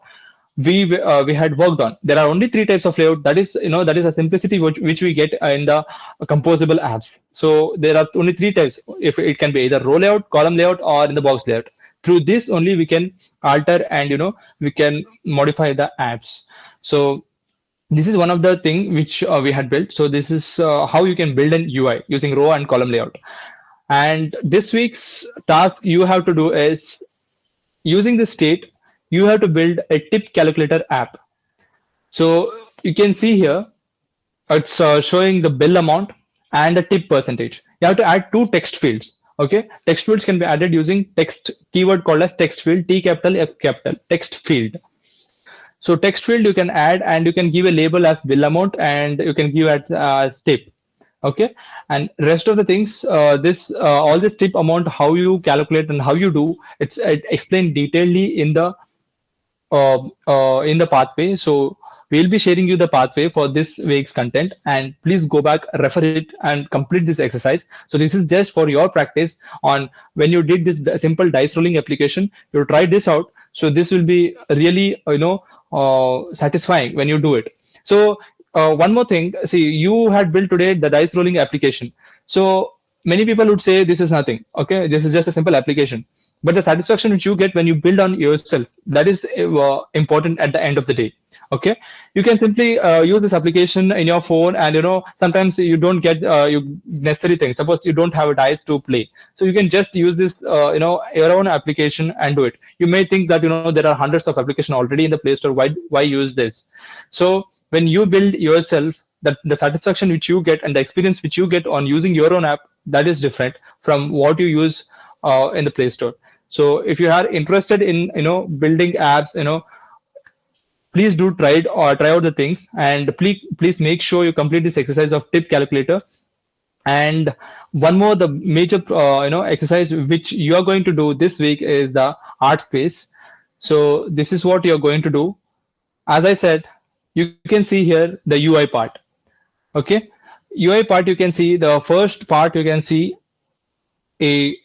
we had worked on. There are only three types of layout. That is a simplicity which we get in the composable apps. So there are only three types. If it can be either row layout, column layout, or in the box layout. Through this only we can alter, and we can modify the apps. So this is one of the thing which we had built. So this is how you can build an UI using row and column layout. And this week's task you have to do is, using the state, you have to build a tip calculator app. So you can see here, it's showing the bill amount and the tip percentage. You have to add two text fields. Okay, text fields can be added using text keyword called as text field, T capital F capital, text field. So text field you can add, and you can give a label as bill amount, and you can give it as tip. Okay, and rest of the things, this all this tip amount, how you calculate and how you do, it explained detailedly in the pathway. So we'll be sharing you the pathway for this week's content, and please go back, refer it, and complete this exercise. So this is just for your practice on when you did this simple dice rolling application. You try this out. So this will be really, satisfying when you do it. So one more thing, see, you had built today the dice rolling application. So many people would say this is nothing. Okay, this is just a simple application. But the satisfaction which you get when you build on yourself, that is important at the end of the day. Okay, you can simply use this application in your phone, and sometimes you don't get you necessary things. Suppose you don't have a dice to play, so you can just use this your own application and do it. You may think that there are hundreds of applications already in the Play Store. Why use this? So when you build yourself, that the satisfaction which you get and the experience which you get on using your own app, that is different from what you use in the Play Store. So if you are interested in building apps, please do try it, or try out the things, and please make sure you complete this exercise of tip calculator. And one more, the major exercise which you are going to do this week is the art space. So this is what you're going to do. As I said, you can see here the UI part. Okay, UI part, you can see the first part, you can see a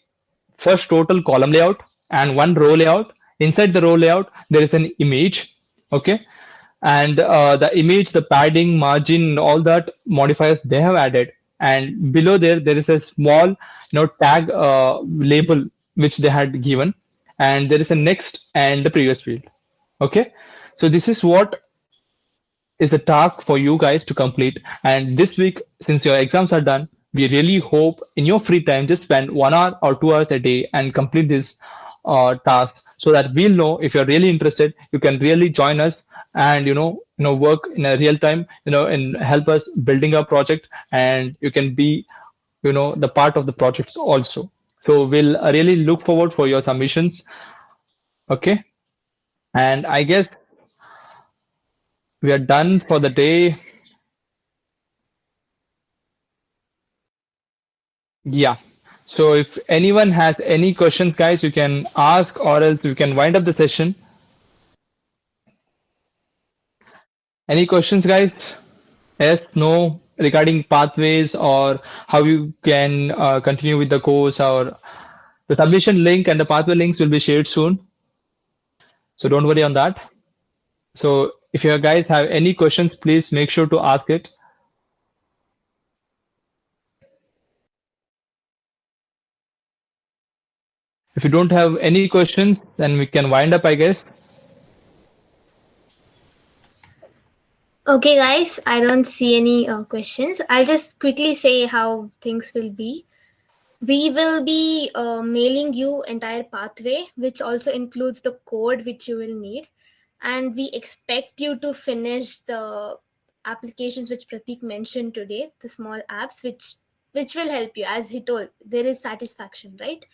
first total column layout and one row layout. Inside the row layout, there is an image. Okay, and the image, the padding, margin, all that modifiers they have added. And below there is a small tag label which they had given, and there is a next and the previous field. Okay, so this is what is the task for you guys to complete. And this week, since your exams are done, we really hope in your free time just spend 1 hour or 2 hours a day and complete this task, so that we'll know if you're really interested. You can really join us, and work in a real time, and help us building our project, and you can be the part of the projects also. So we'll really look forward for your submissions. Okay, and I guess we are done for the day. Yeah. So if anyone has any questions, guys, you can ask, or else we can wind up the session. Any questions, guys? Yes, no, regarding pathways, or how you can continue with the course, or the submission link and the pathway links will be shared soon. So don't worry on that. So if you guys have any questions, please make sure to ask it. If you don't have any questions, then we can wind up, I guess. Okay, guys, I don't see any questions. I'll just quickly say how things will be. We will be mailing you entire pathway, which also includes the code which you will need, and we expect you to finish the applications which Pratik mentioned today, the small apps which will help you. As he told, there is satisfaction, right?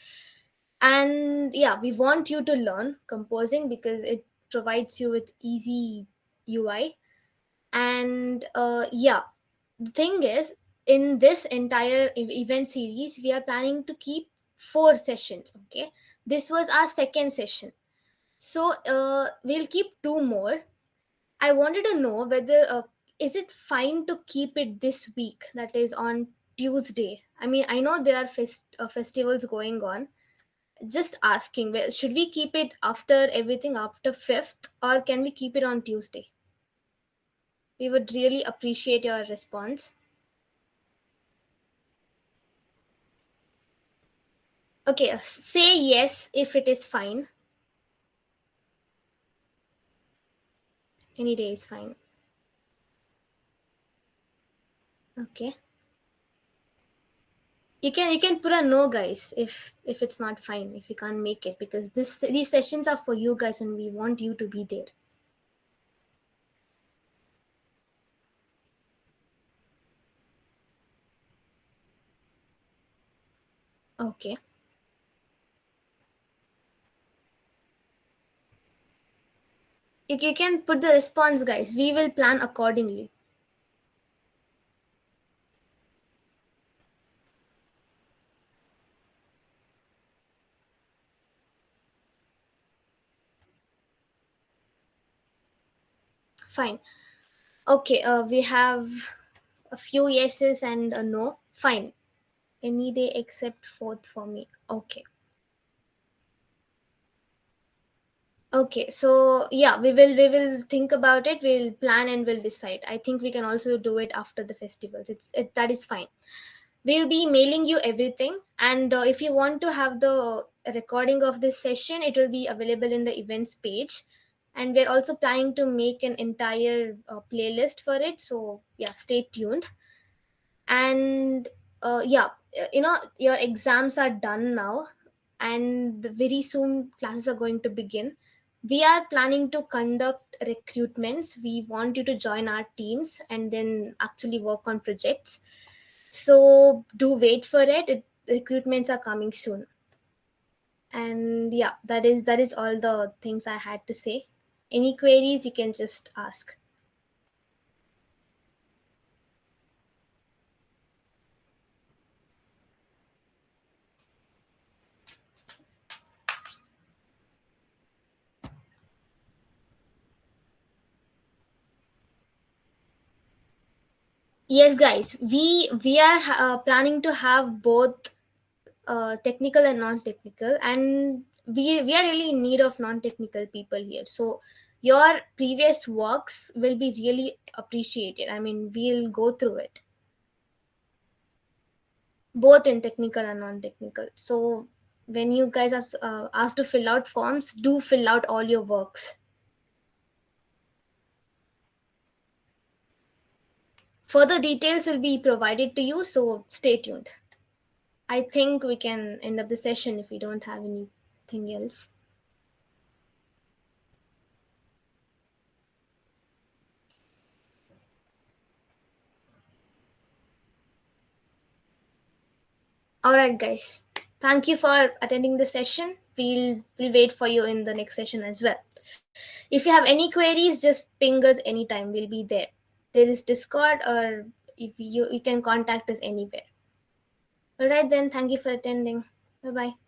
And yeah, we want you to learn composing because it provides you with easy UI. And yeah, the thing is, in this entire event series we are planning to keep 4 sessions. Okay, this was our second session, so we'll keep 2 more. I wanted to know whether is it fine to keep it this week, that is on Tuesday? I mean, I know there are festivals going on. Just asking, should we keep it after everything, after 5th, or can we keep it on Tuesday? We would really appreciate your response. Okay, say yes if it is fine. Any day is fine. Okay. You can put a no, guys, if it's not fine, if you can't make it, because these sessions are for you guys and we want you to be there. Okay. You can put the response, guys. We will plan accordingly. Fine. Okay, we have a few yeses and a no. Fine. Any day except 4th for me. Okay. Okay, so yeah, we will think about it. We'll plan and we'll decide. I think we can also do it after the festivals. That is fine. We'll be mailing you everything, and if you want to have the recording of this session, it will be available in the events page. And we're also planning to make an entire playlist for it. So yeah, stay tuned. And yeah, your exams are done now, and very soon classes are going to begin. We are planning to conduct recruitments. We want you to join our teams and then actually work on projects. So do wait for it. Recruitments are coming soon. And yeah, that is all the things I had to say. Any queries, you can just ask. Yes, guys, we are planning to have both technical and non-technical, and we are really in need of non-technical people here. So your previous works will be really appreciated. I mean, we'll go through it both in technical and non-technical. So when you guys are asked to fill out forms, do fill out all your works. Further details will be provided to you, so stay tuned. I think we can end up the session if we don't have anything else. All right, guys. Thank you for attending the session. We'll wait for you in the next session as well. If you have any queries, just ping us anytime. We'll be there. There is Discord, or if you can contact us anywhere. All right then. Thank you for attending. Bye bye.